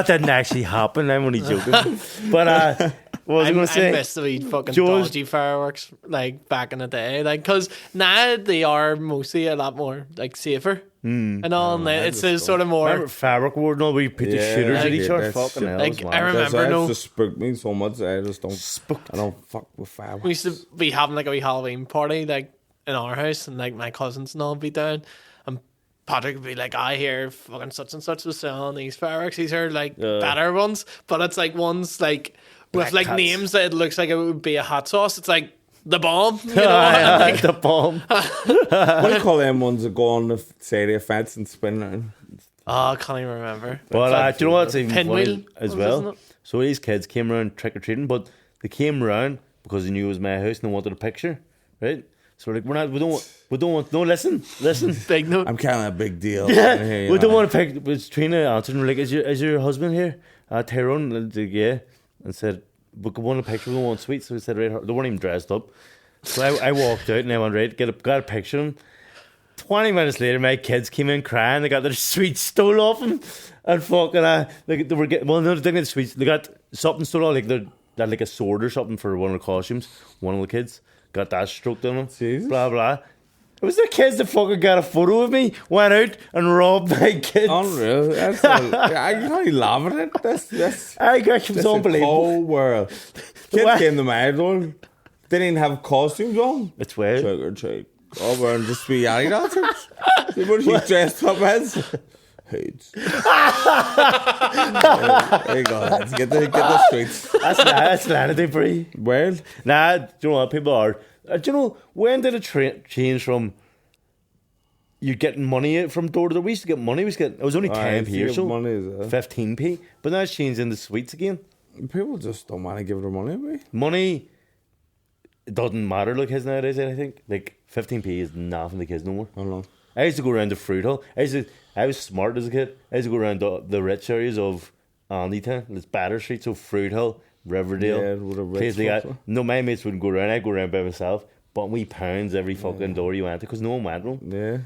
didn't actually happen. I'm only joking. But what was I going to say? I miss the wee fucking dodgy fireworks like back in the day. Like, because now they are mostly a lot more like safer. And all, it's sort of more. Remember firework war and all where you put the shooters at each other? Fucking hell. Like, I remember, it just spooked me so much. I just don't. I don't fuck with fireworks. We used to be having like a wee Halloween party like in our house, and like my cousins and all would be down, and Patrick would be like, I hear fucking such and such was selling these fireworks. These are like better ones, but it's like ones like with like names that it looks like it would be a hot sauce. It's like the bomb, you know? Like, the bomb. What do you call them ones that go on the side of the fence and spin around? Oh, I can't even remember. But do you know what's even Pinwheel funny as well? So these kids came around trick or treating, but they came around because they knew it was my house and they wanted a picture, right? So we're like, we don't want. No, listen. Big note. I'm kind of a big deal. Yeah, we don't want to pick. Was Trina answered and we're like, is your husband here? Tyrone, and like, yeah, and said, we want a picture. We don't want sweets. So we said, right, they weren't even dressed up. So I walked out and I went, right, got a picture of him. 20 minutes later, my kids came in crying. They got their sweets stolen off them, and fucking like they were getting. Well, no, they didn't get the sweets. They got something stolen off, like they had like a sword or something for one of the costumes. One of the kids got that stroked on them. Jesus. Blah blah. It was the kids that fucking got a photo of me, went out and robbed my kids. Unreal. That's I can't laugh at it. That's unbelievable. The whole world. Kids came to my door. They didn't have costumes on. It's weird. Trick or treat. Oh, we're just be yelling dancers. What are you dressed up as? Hoods. There you go. Let's get the streets. That's Lanity for you. Well, nah, do you know what people are? Do you know when did it change from you getting money from door to door? We used to get money. It was only 10p or so. 15p, but now it's changed into sweets again. People just don't want to give their money away. Money. It doesn't matter like kids nowadays, I think. Like 15p is nothing to kids no more. I don't know. I used to go around the fruit hall. I was smart as a kid. I used to go around the rich areas of Andytown. There's Batter Street, so Fruit Hill, Riverdale. Yeah, no, my mates wouldn't go around. I'd go around by myself. But we pounds every fucking door you went to because no one went to them. Yeah.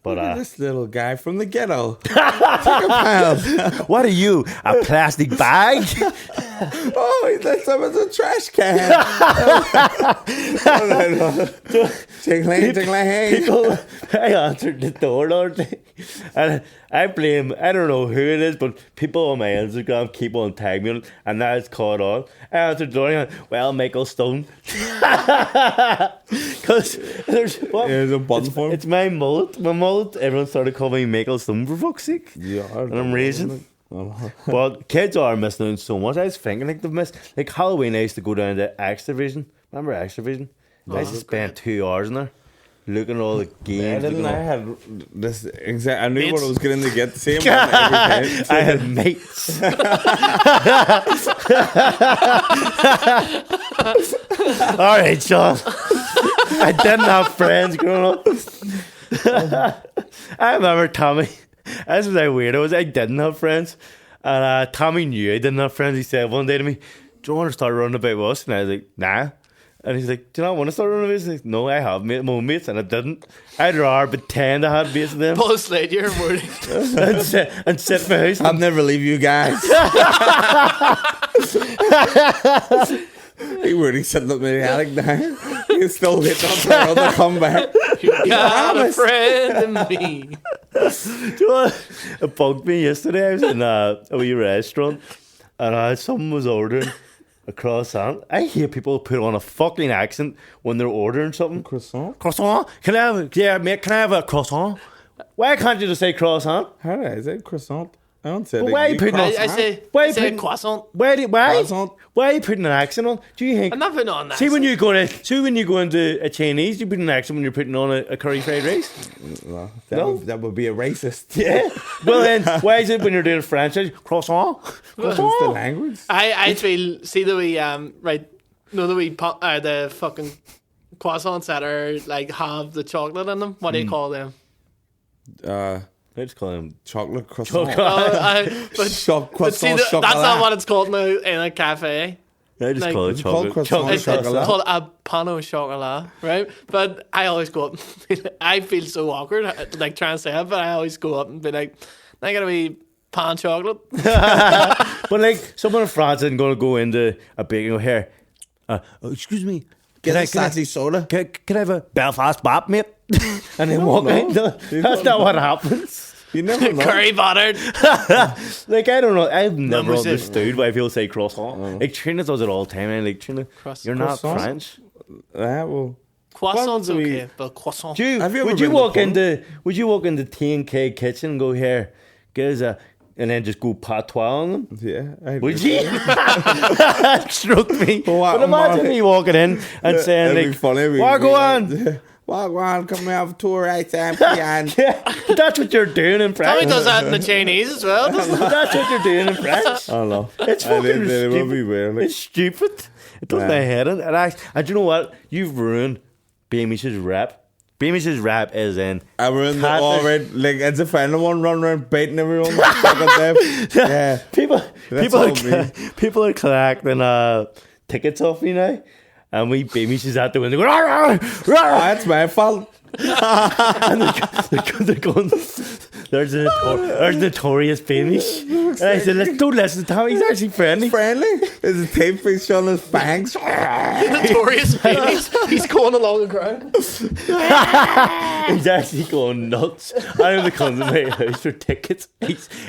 But Look at this little guy from the ghetto. Take a pound. What are you? A plastic bag? Oh, he left some as a trash can. No. Tickling. People, I answered the door the other day, and I don't know who it is, but people on my Instagram keep on tagging me on it, and now it's caught on. I answered the door and I went, well, Michael Stone. Because there's a button for him. It's my mullet. Everyone started calling me Michael Stone for fuck's sake. Yeah, and I'm racing. But kids are missing out so much. I was thinking like they've missed, like Halloween. I used to go down to X Division. Remember X Division? I used to spend 2 hours in there looking at all the games. I had this exact. I knew mates. What I was going to get. The same one every time. I had mates. All right, Sean. I didn't have friends growing up. I remember Tommy. This was how weird it was. I didn't have friends. And Tommy knew I didn't have friends. He said one day to me, do you want to start running about with us? And I was like, nah. And he's like, do you not want to start running with us? Like, no, I have my own mates. And I didn't. I'd rather pretend I had mates with them. Buzz Lightyear and sit in my house. I'll never leave you guys. He really set up my attic now. You still hit on another comeback. You got a friend in me. Do you know what? It bugged me yesterday. I was in a wee restaurant and someone was ordering a croissant. I hear people put on a fucking accent when they're ordering something. Croissant? Croissant? Can I have a croissant? Why can't you just say croissant? How do I say croissant? I don't say why are you putting I say croissant. Why are you putting an accent on? Do you think? I'm not putting on that. See when you go into a Chinese, you put an accent when you're putting on a curry fried rice. No, that would be a racist. Yeah. Well then, why is it when you're doing French? Croissant. What's the language? I feel see the wee the fucking croissants that are like have the chocolate in them. What do you call them? I just call them chocolate croissant. But see, that's not what it's called now in a cafe. I just call it chocolate. It's called a pan au chocolat, right? But I always go up. I feel so awkward, like trying to say it, but I always go up and be like, "I gotta be pan chocolate." But like someone in France isn't going to go into a bakery here. Excuse me. Can I sassy soda? Can I have a Belfast bap, mate? And then walk out. That's not what happens. You never know. Curry buttered. Like, I don't know. I've never understood why people say croissant. Like, Trina does it all the time. And like, Trina, you're not French. Well, croissant's okay, but croissant. Would you walk into T&K kitchen and go, here, get us a... And then just go patois on them? Yeah. Would you? That struck me. But imagine me walking in and saying, like, Wagwan! Wagwan, come have a tour right there. Yeah, but that's what you're doing in French. Tommy does that in the Chinese as well, doesn't he? That's what you're doing in French. I don't know. It's fucking stupid. It be weird, like. It's stupid. It does my head in. And do you know what? You've ruined Beamish's rap. Beamish's rap is in. I ruined it already. Like, it's a final one running around baiting everyone. Yeah. People are collecting tickets off me now. And Beamish is out the window going, rah, rah, rah. That's my fault. And they're going, there's a notorious Beamish. And I said, don't listen to him. He's actually friendly. There's a tape fish on his bangs. Notorious Beamish. He's going along the ground. He's actually going nuts. I know they come to my house for tickets.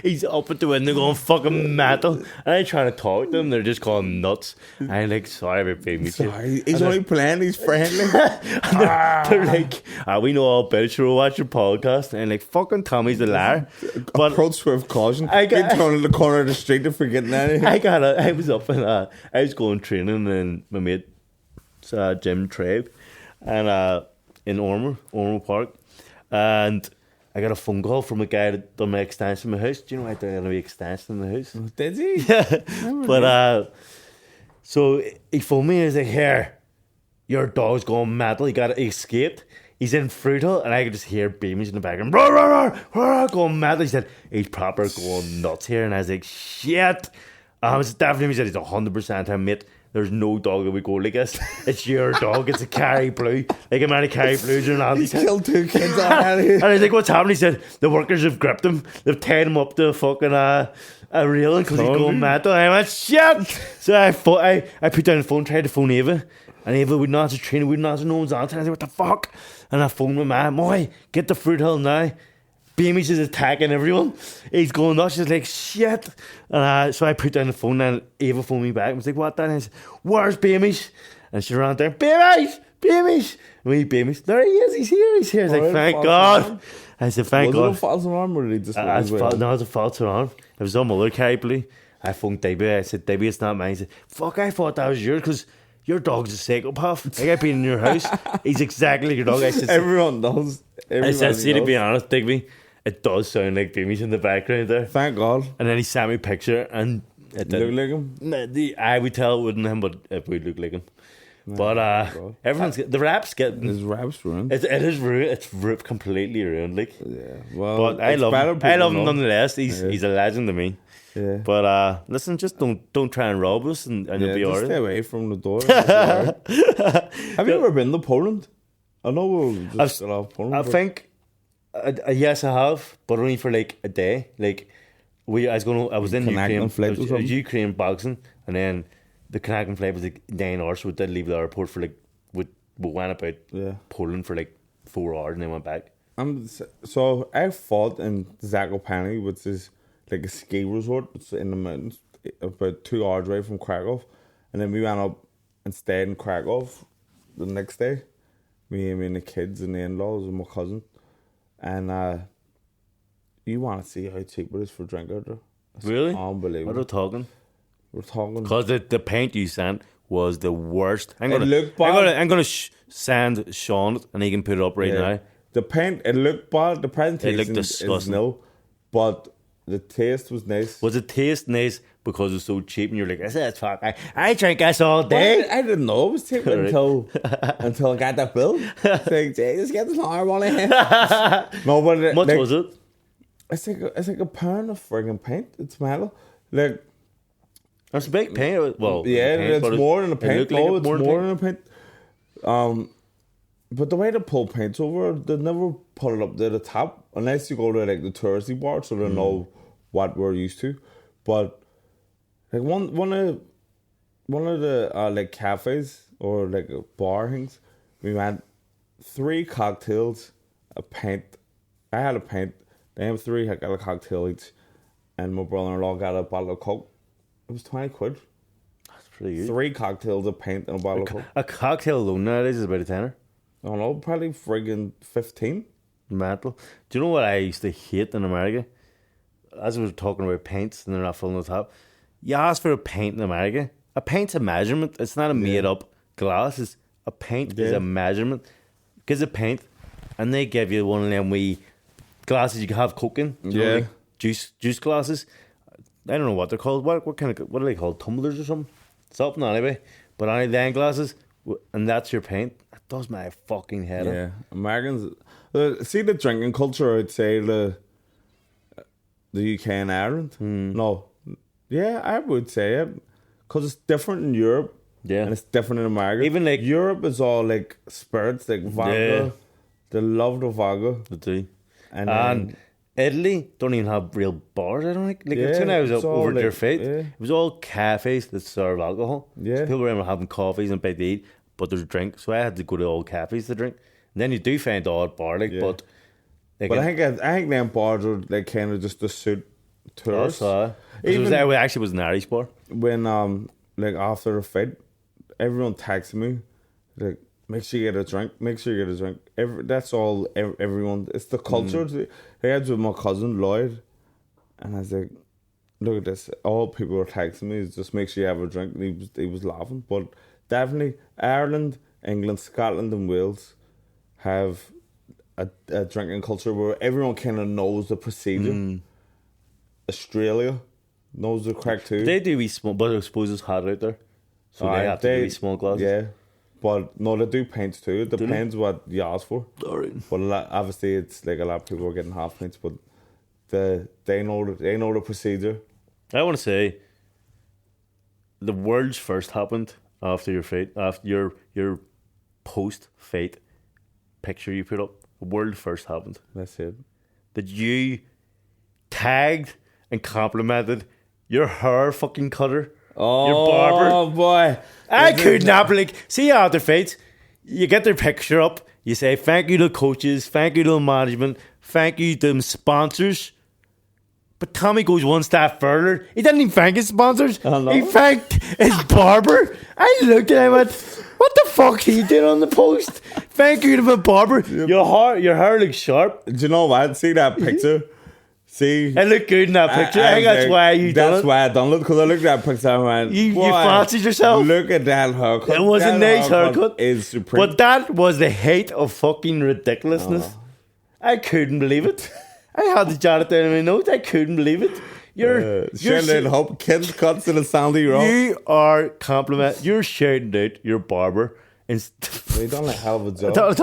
He's up at the window going fucking metal. And I'm trying to talk to them. They're just going nuts. I'm like, sorry about Beamish. Sorry, he's only playing. He's friendly. They're like, we know all about you. We'll watch your podcast. And like, fucking Tommy's a liar. But approach with caution. Been thrown in the corner of the street and forgetting anything. I was up in I was going training in my mate's gym Trabe and in Ormer Park, and I got a phone call from a guy that done my extension in my house. Do you know I done an extension in the house? Did he? Yeah. But so he phoned me and he's like, here, your dog's going mental. He escaped. He's in Fruital, and I could just hear Beamish in the background, rah, rah, rah, rah, going mad. He said, he's proper going nuts here. And I was like, shit, It's definitely said it's 100% him, mate. There's no dog that would go like this. It's your dog. It's a Carry Blue. Like a man of Carry Blues or not. He's killed 2 kids already. And I was like, what's happening? He said, the workers have gripped him. They've tied him up to a fucking a railing because he's going mad. And I went, shit! So I put down the phone, tried to phone Ava. And Ava would not answer, Trina would not answer, no one's answering. I said, what the fuck? And I phoned my man, Moy, get the Fruit Hill now. Beamish is attacking everyone. He's going nuts. She's like, shit. And so I put down the phone and Ava phoned me back. I was like, what? And I said, where's Beamish? And she ran there, Beamish! Me, Beamish. There he is. He's here. I was like, thank God. I said, thank God. Was it a false alarm or did he just... No, it was a false alarm. It was some other Carry Blue. I phoned Debbie. I said, Debbie, it's not mine. He said, fuck, I thought that was yours because... Your dog's a psychopath. Like I've been in your house. He's exactly like your dog. I said, everyone does. I said, see, to be honest, Digby, it does sound like Beamish in the background there. Thank God. And then he sent me a picture and it didn't look like him. I would tell it wasn't him, but it would look like him. No, but everyone's the rap's getting his rap's ruined. It is ruined. It's completely ruined. Like, yeah. Well, but I love him nonetheless. He's a legend to me. Yeah. But listen, just don't try and rob us and you'll be alright. Stay away from the door. Have you ever been to Poland? I know we'll just off Poland. I think yes, I have, but only for like a day. Like I was in Ukraine boxing, and then the connecting flight was like 9 hours, so we did leave the airport for like we went about Poland for like 4 hours and then went back. So I fought in Zakopane, which is like a ski resort. It's in the mountains, about 2 hours away from Krakow. And then we went up and stayed in Krakow the next day. Me and the kids and the in-laws and my cousin. And you want to see how cheap it is for drink out there. It's really? Unbelievable. What are we talking? We're talking... Because the paint you sent was the worst. I'm going to send Sean it and he can put it up right now. The paint, it looked bad. The presentation looked disgusting. is no. But... the taste was nice. Was the taste nice because it was so cheap and you're like, that's fuck, I drink this all day? Well, I didn't know it was cheap until I got that bill. It's like, Jesus, get this hard one in. No, but what was it? It's like a pound of friggin' paint. It's metal. Like, it's a big paint. Well, yeah, paint, it's more than a paint. No, it's more than a paint. But the way they pull paints over, they never put it up to the top unless you go to like the touristy bar, so they know what we're used to. But like one of the like cafes or like bar things, we went 3 cocktails, a pint. I had a pint. They have 3. I got a cocktail each, and my brother-in-law got a bottle of Coke. It was 20 quid. That's pretty good. 3 cocktails, a pint, and a bottle of Coke. A cocktail alone nowadays is about a tenner. I don't know, probably friggin' 15. Mental. Do you know what I used to hate in America? As we were talking about pints and they're not filling the top. You ask for a pint in America. A pint's a measurement. It's not a made up glass. A pint is a measurement. Gives a pint, and they give you one of them wee glasses you can have Coke in. You know, like juice glasses. I don't know what they're called. What are they called? Tumblers or something? Something anyway. But only then glasses, and that's your pint. That does my fucking head up. Yeah, Americans. See the drinking culture. I'd say the UK and Ireland. No, yeah, I would say it because it's different in Europe. Yeah, and it's different in America. Even like Europe is all like spirits, like vodka. Yeah. They love the vodka. They do. And Italy don't even have real bars. I don't think. Like when I was over their feet, it was all cafes that serve alcohol. Yeah, so people were having coffees and bed to eat, but there's drink. So I had to go to all cafes to drink. And then you do find the odd bar, but I think them bars are like kind of just to suit tourists. It actually was an Irish bar. When like after the fight, everyone texted me like, make sure you get a drink. Make sure you get a drink. That's all. Everyone. It's the culture. I had with my cousin Lloyd, and I was like, look at this. All people were texting me is just make sure you have a drink. And he was laughing, but definitely Ireland, England, Scotland, and Wales have a drinking culture where everyone kind of knows the procedure. Australia knows the crack too. They do be small, but I suppose it's hot out there, so they have to do small glasses. Yeah, but no, they do pints too. It depends what you ask for. Right. But obviously, it's like a lot of people are getting half pints, but they know the procedure. I want to say, the world's first happened after your fate, after your post fate picture you put up. The world first happened. That's it. That you tagged and complimented your hair fucking cutter. Oh, your barber. Oh boy. I could not like see after fates. You get their picture up. You say thank you to coaches, thank you to management, thank you to them sponsors. But Tommy goes one step further. He didn't even thank his sponsors. He thanked his barber. I looked at him and went, what the fuck he did on the post? Thank you to my barber. Your hair looks sharp. Do you know what? See that picture? See? It looked good in that picture. I think that's why you done it. That's why I done it, because I looked at that picture and went, you fancied yourself. Look at that haircut. It was a nice haircut. Is supreme. But that was the height of fucking ridiculousness. I couldn't believe it. I had to jot it down in my notes. I couldn't believe it. You're shouting out kids cuts in a Sandy Row. You are you're shouting out your barber. They done a hell of a job. I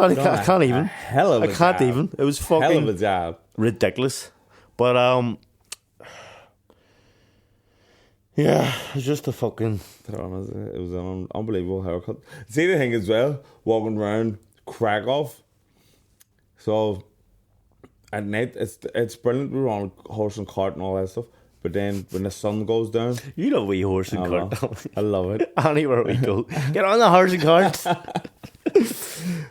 can't even. Hell of a job. I can't even. It was fucking hell of a job. Ridiculous. But yeah, it's just a fucking. It was an unbelievable haircut. See the thing as well, walking around Krakow. So at night, it's brilliant. We were on horse and cart and all that stuff. But then when the sun goes down, you know we horse and cart. I love it. Anywhere we go, get on the horse and cart.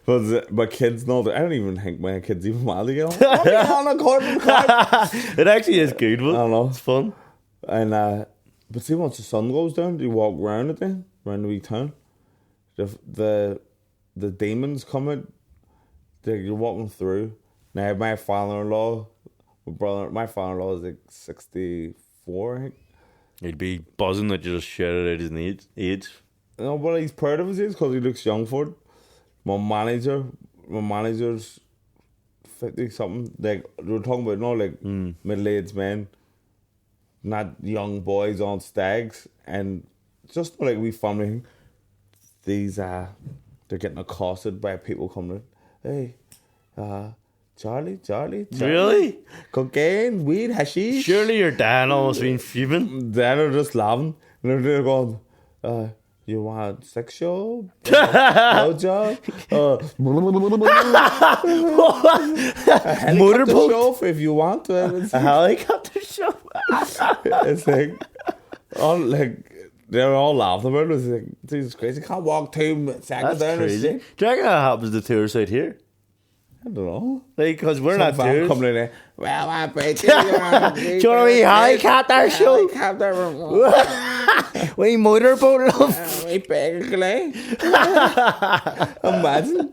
But my kids know that. I don't even think my kids even want to get on a horse and cart. It actually is good, but I don't know. It's fun. And but see, once the sun goes down, you walk around it then, around the wee town. The demons come out. You're walking through. Now my father-in-law is like 64, I think. He'd be buzzing that you just shouted out his age. No, but he's proud of his age because he looks young for it. My manager's 50 something. Like we were talking about, middle-aged men, not young boys on stags, and just like we family. These they're getting accosted by people coming in. Hey, Charlie. Really? Cocaine, weed, hashish. Surely your dad almost been fuming. Dad are just laughing. And they're going, you want sex show? Blowjob? A Motorboat show if you want to. A helicopter show? It's they're all laughing about it. It's like, Jesus Christ, you can't walk 2 seconds down. Crazy. Do you reckon that happens to tourists out here? I don't know. Because we're not tourists. Coming in there. Well, I bet you. Do you want a helicopter show? We motorboat love. We basically. Imagine.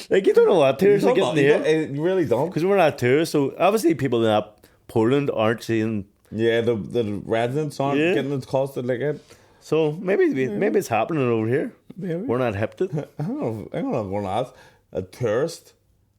Like, you don't know what tourists are getting there. You really don't. Because we're not tourists. So obviously people in Poland aren't seeing. Yeah, the residents aren't getting it costed like it. So maybe it's happening over here. Maybe. We're not hip to it. I don't know if we're not. A tourist.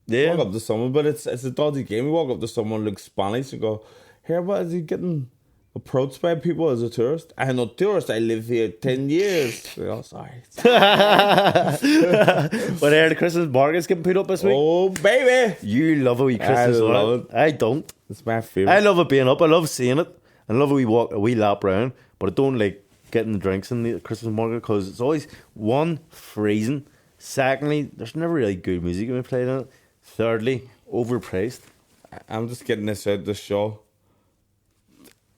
Yeah. Walk up to someone, but it's a dodgy game. You walk up to someone, look Spanish, and go, here, what is he getting approached by people as a tourist? I'm not a tourist, I live here 10 years. Oh, sorry. But here, the Christmas market's getting put up this week. Oh, baby. You love a wee Christmas market. I love it. I don't. It's my favourite. I love it being up. I love seeing it. I love a wee lap round. But I don't like getting the drinks in the Christmas market because it's always, one, freezing. Secondly, there's never really good music when we play in it. Thirdly, overpriced. I'm just getting this out the show.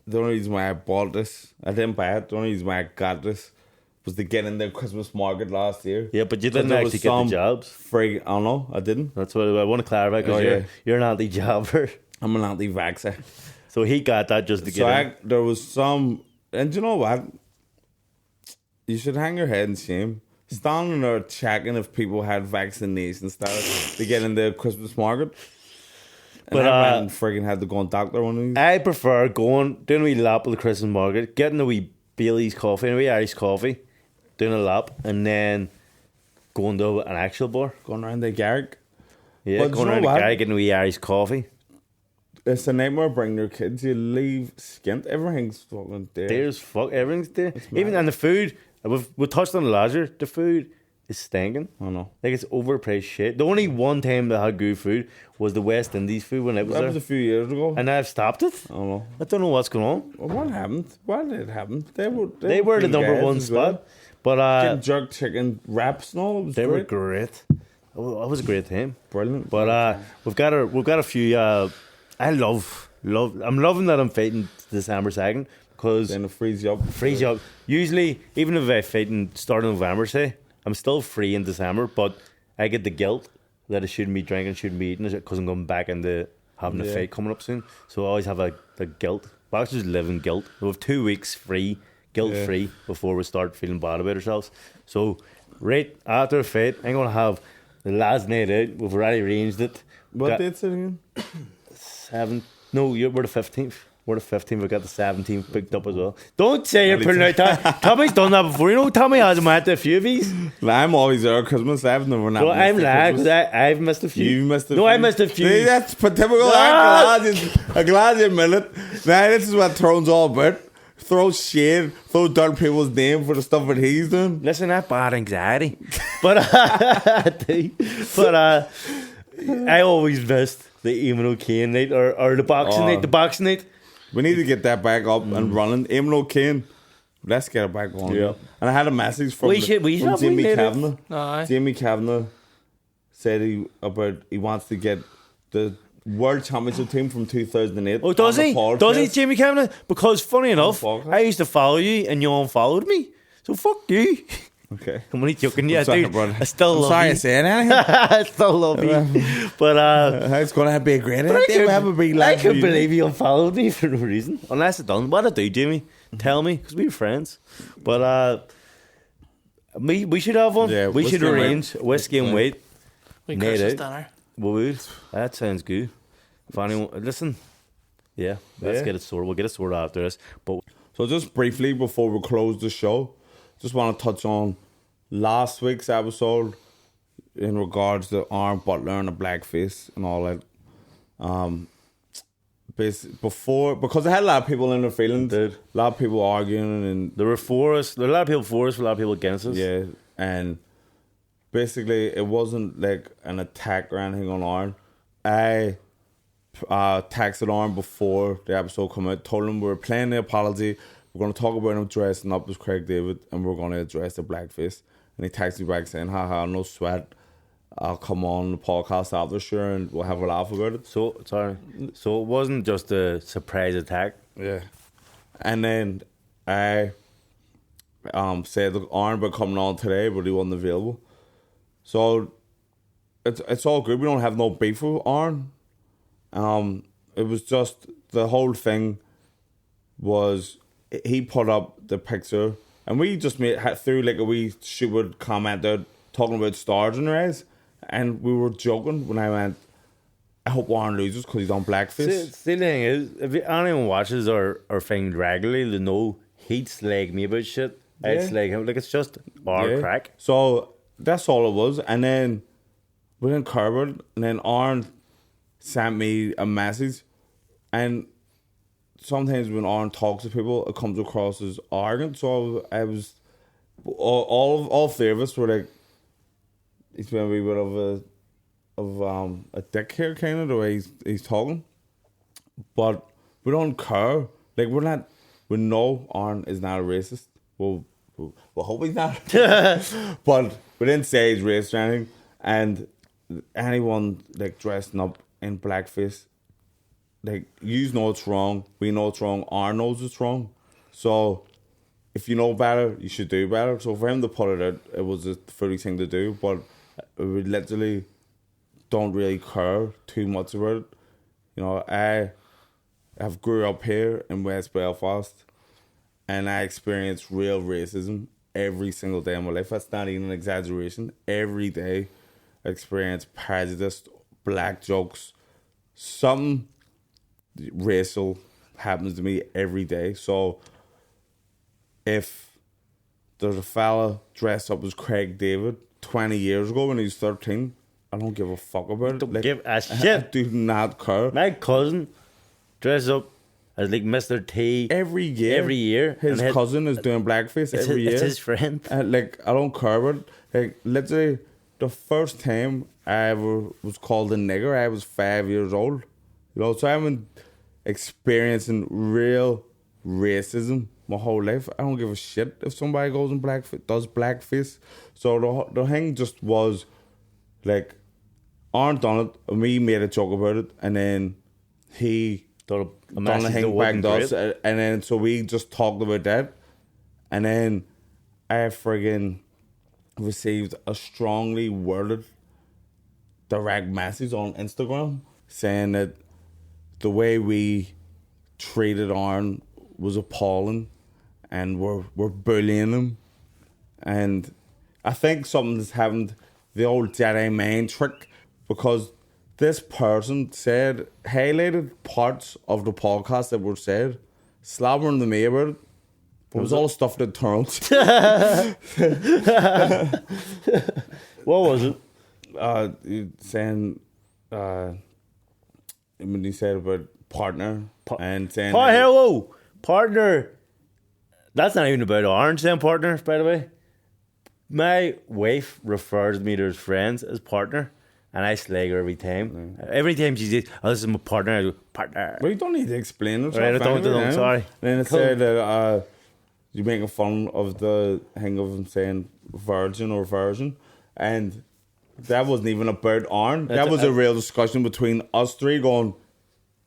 The only reason why I bought this, I didn't buy it. The only reason why I got this was to get in the Christmas market last year. Yeah, but you didn't actually get the jobs. Free, I don't know, I didn't. That's what I want to clarify because you're an anti-jobber. I'm an anti-vaxxer. So he got that just to get in. There was some, and you know what? You should hang your head in shame. Standing there checking if people had vaccination status to get in the Christmas market. And But I friggin' had to go and doctor one of these. I prefer doing a wee lap of the Christmas market, getting a wee Bailey's coffee, a wee Irish coffee, doing a lap, and then going to an actual bar. Going around the Garrick. Yeah, But going you know around the what? Garrick, getting a wee Irish coffee. It's a nightmare bringing your kids. You leave skint. Everything's fucking there. There's everything's there. mad. Even and the food, we touched on it last year. The food is stinking. I know. Like, it's overpriced shit. The only one time that I had good food was the West Indies food when I was That there. was a few years ago. And I've stopped it. I don't know. I don't know what's going on. Well, what happened? Why did it happen? They were the good number guys one as spot. well. But Getting jerk chicken wraps and all. It was they were great. great. That was a great time. Brilliant. But we've got a few. I love. I'm loving that I'm fighting December 2nd because Then it frees you up. frees you up. Usually, even if I fight in start of November, say I'm still free in December, but I get the guilt that I shouldn't be drinking, shouldn't be eating, because I'm going back into having a fight coming up soon. So I always have the guilt. We actually just live in guilt. We have 2 weeks free, guilt free, before we start feeling bad about ourselves. So right after a fight, I'm gonna have the last night out. We've already arranged it. What date's it again? 7th. No, we're the 15th. We're the 15th. We got the 17th picked up as well. Don't say you're putting out that. Tommy's done that before. You know, Tommy has met a few of these. I'm always there at Christmas. I've never not. No, I'm lying because I've missed a few. You missed a few. No, I missed a few. See, that's typical. I'm glad you admit it. Now, this is what Tyrone's all about. Throw shade, throw dirt people's name for the stuff that he's doing. Listen, I have bad anxiety. But I always missed the Eamon O'Kane night or the boxing night. The boxing night. We need to get that back up and running. Eamon O'Kane, let's get it back on. Yeah. And I had a message from, We should have Jamie made it. Kavanagh. Aye. Jamie Kavanagh said he wants to get the World Championship team from 2008. Oh, does on he? the podcast. Does he, Jamie Kavanagh? Because funny enough, podcast. I used to follow you and you unfollowed me. So fuck you. Okay. I'm only joking. Yeah, sorry, dude. brother. I still I'm love sorry you. I said anything. I still love you. But It's going to be a great But idea. We have a big I life. couldn't believe you unfollowed me for no reason. Unless it done. What I do, Jimmy? Tell me, because we're friends. But we should have one. Yeah, we should whiskey and arrange whiskey and wait. We Made Christmas it. dinner. We would. That sounds good. If anyone listen, let's get it sorted. We'll get it sorted after this. But So just briefly before we close the show, just want to touch on last week's episode in regards to Aaron Butler and the blackface and all that. Before, because I had a lot of people in their feelings, Dude. a lot of people arguing, and there were for us. There were a lot of people for us, a lot of people against us. yeah, and basically it wasn't like an attack or anything on Aaron. I texted Aaron before the episode came out, told him we were playing the apology. We're going to talk about him dressing up as Craig David, and we're going to address the blackface. And he texted me back saying, haha, no sweat. I'll come on the podcast after, sure, and we'll have a laugh about it. So it wasn't just a surprise attack. Yeah. And then I said, look, Aaron will coming on today, but he wasn't available. So it's all good. We don't have no beef with Aaron. It was just the whole thing was he put up the picture and we just threw like a wee stupid comment out talking about stars in their eyes, and we were joking when I went, I hope Aaron loses because he's on blackface. See, the thing is, if anyone watches our thing regularly, they know he'd slag me about shit. I'd slag him. Like, it's just our crack. So that's all it was. And then we didn't care about it. And then Aaron sent me a message. And sometimes when Aaron talks to people, it comes across as arrogant. So I was, all three of us were like, he's been a wee bit of a dick here, kind of the way he's talking. But we don't care. Like, we know Aaron is not a racist. Well, hope he's not. But we didn't say he's racist or anything. And anyone like dressing up in blackface, like, you know it's wrong. We know it's wrong. Aaron knows it's wrong. So if you know better, you should do better. So for him to put it out, it was a foolish thing to do. But we literally don't really care too much about it. You know, I have grew up here in West Belfast, and I experience real racism every single day of my life. That's not even an exaggeration. Every day I experience prejudice, black jokes, something racial happens to me every day. So if there's a fella dressed up as Craig David 20 years ago when he was 13, I don't give a fuck about it. Don't Like, give a I shit. do not care. My cousin dressed up as like Mr. T every year. Every year, his cousin is doing blackface every year. It's his friend. And like I don't care about it. Like literally, the first time I ever was called a nigger, I was 5 years old. You know, so I've been experiencing real racism my whole life. I don't give a shit if somebody goes in does blackface. So the thing just was like, Aaron done it, and we made a joke about it, and then he done the thing back to us, and then so we just talked about that, and then I friggin' received a strongly worded direct message on Instagram saying that the way we treated Aaron was appalling, and we're bullying him. And I think something's happened, the old Jedi mind trick, because this person highlighted parts of the podcast that were said, slobbering to me about it. But it was all stuff that Tyrone said. What was it? Saying, when he said about partner, and saying... hello! Partner! That's not even about Aaron saying partner, by the way. My wife refers me to his friends as partner, and I slag her every time. Every time she says, "Oh, this is my partner," I go, "Partner." Well, you don't need to explain it. Right, don't, sorry. And then it said that you're making fun of the thing of him saying virgin or version, and that wasn't even about Aaron. That was a real discussion between us three going,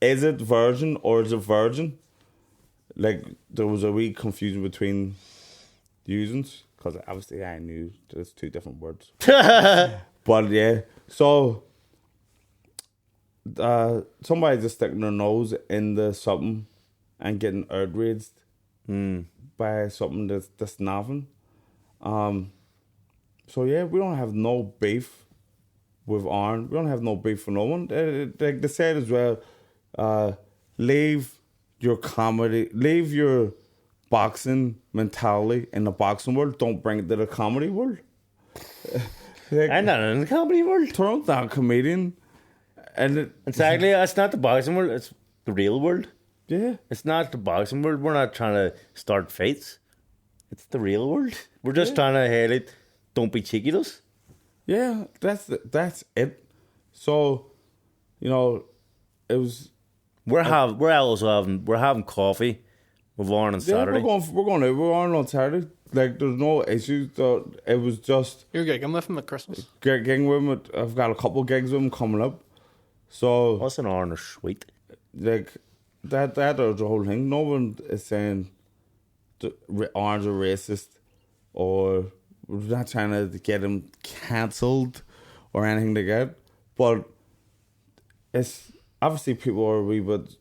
is it virgin or is it virgin? Like, there was a wee confusion between usings, because obviously I knew there's two different words. But yeah, so somebody just sticking their nose into something and getting outraged by something that's nothing. So yeah, we don't have no beef with Aaron. We don't have no beef for no one. They said as well, leave your comedy, leave your boxing mentality in the boxing world. Don't bring it to the comedy world. I'm not in the comedy world. Tyrone's not a comedian. And exactly, it's not the boxing world, it's the real world. Yeah. It's not the boxing world. We're not trying to start fights. It's the real world. We're just trying to highlight, don't be cheeky to us. Yeah, that's it. So, you know, it was... We're having coffee with Aaron on Saturday. We're on Saturday. Like, there's no issues. It was just... You're gigging with him at Christmas? Gigging with him. I've got a couple gigs with him coming up. So... What's an Aaron sweet? Like, that is the whole thing. No one is saying Aaron's a racist, or we're not trying to get him cancelled or anything like that. But it's... Obviously, people are a wee bit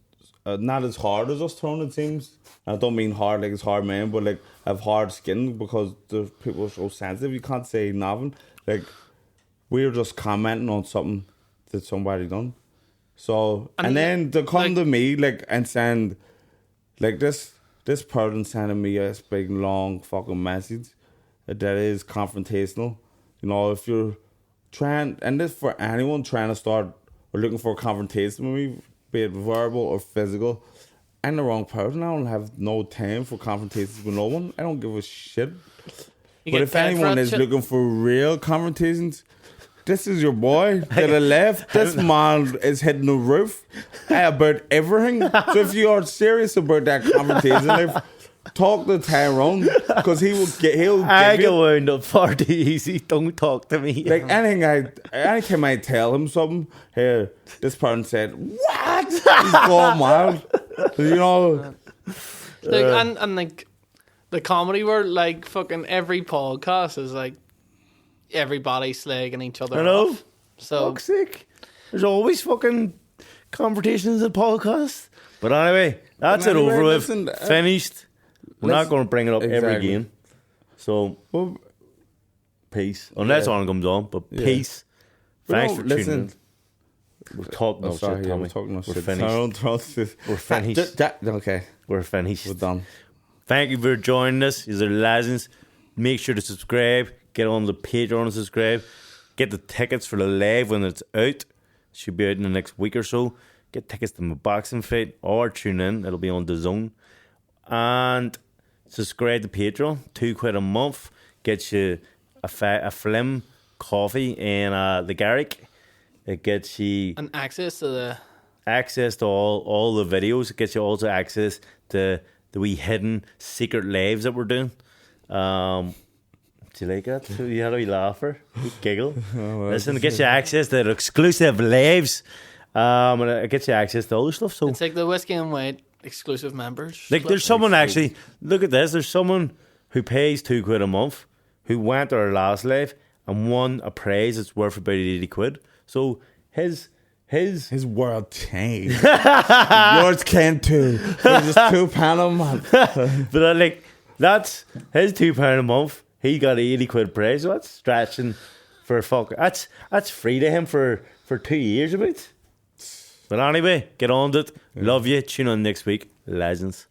not as hard as us, Tyrone, it seems. I don't mean hard like it's hard man, but like have hard skin, because the people are so sensitive. You can't say nothing. Like, we're just commenting on something that somebody done. So, and then to come to me, like, and send, like, this person sending me a big, long fucking message that is confrontational. You know, if you're trying, and this for anyone trying to start or looking for a confrontation with me, be it verbal or physical, I'm the wrong person. I don't have no time for confrontations with no one. I don't give a shit. But if anyone is looking for real confrontations, this is your boy to the left. This man is hitting the roof about everything. So if you are serious about that confrontation, talk to Tyrone, because he'll I go around up far too easy. Don't talk to me. Like, anytime I tell him something, here, this person said, what? He's going wild. You know. Like, and like the comedy world, like fucking every podcast is like everybody slagging each other off. So toxic. There's always fucking confrontations in podcasts. But anyway, that's it over with. Finished. We're not going to bring it up every game. So, peace. Unless Aaron comes on, but peace. Thanks for tuning in. We're talking no shit, Tommy. We're finished. We're finished. Okay. We're finished. We're done. Thank you for joining us. These are legends. Make sure to subscribe. Get on the Patreon and subscribe. Get the tickets for the live when it's out. It should be out in the next week or so. get tickets to my boxing fight, or tune in. It'll be on the Zone. And subscribe to Patreon, £2 a month. Gets you a Flim coffee and the Garrick. It gets you and access to all the videos. It gets you also access to the wee hidden secret lives that we're doing. Do you like that? You had a wee laugher, wee giggle. Listen, it gets you access to the exclusive lives. And it gets you access to all the stuff. So it's like the Whiskey and White exclusive members. Like there's someone actually, look at this. There's someone who pays £2 a month who went to our last live and won a prize that's worth about £80. So his world changed. Yours can too. For just £2 a month. But like that's his £2 a month. He got £80 prize. So that's stretching for fuck. That's free to him for 2 years about. But anyway, get on it. Love you. Tune in next week. Legends.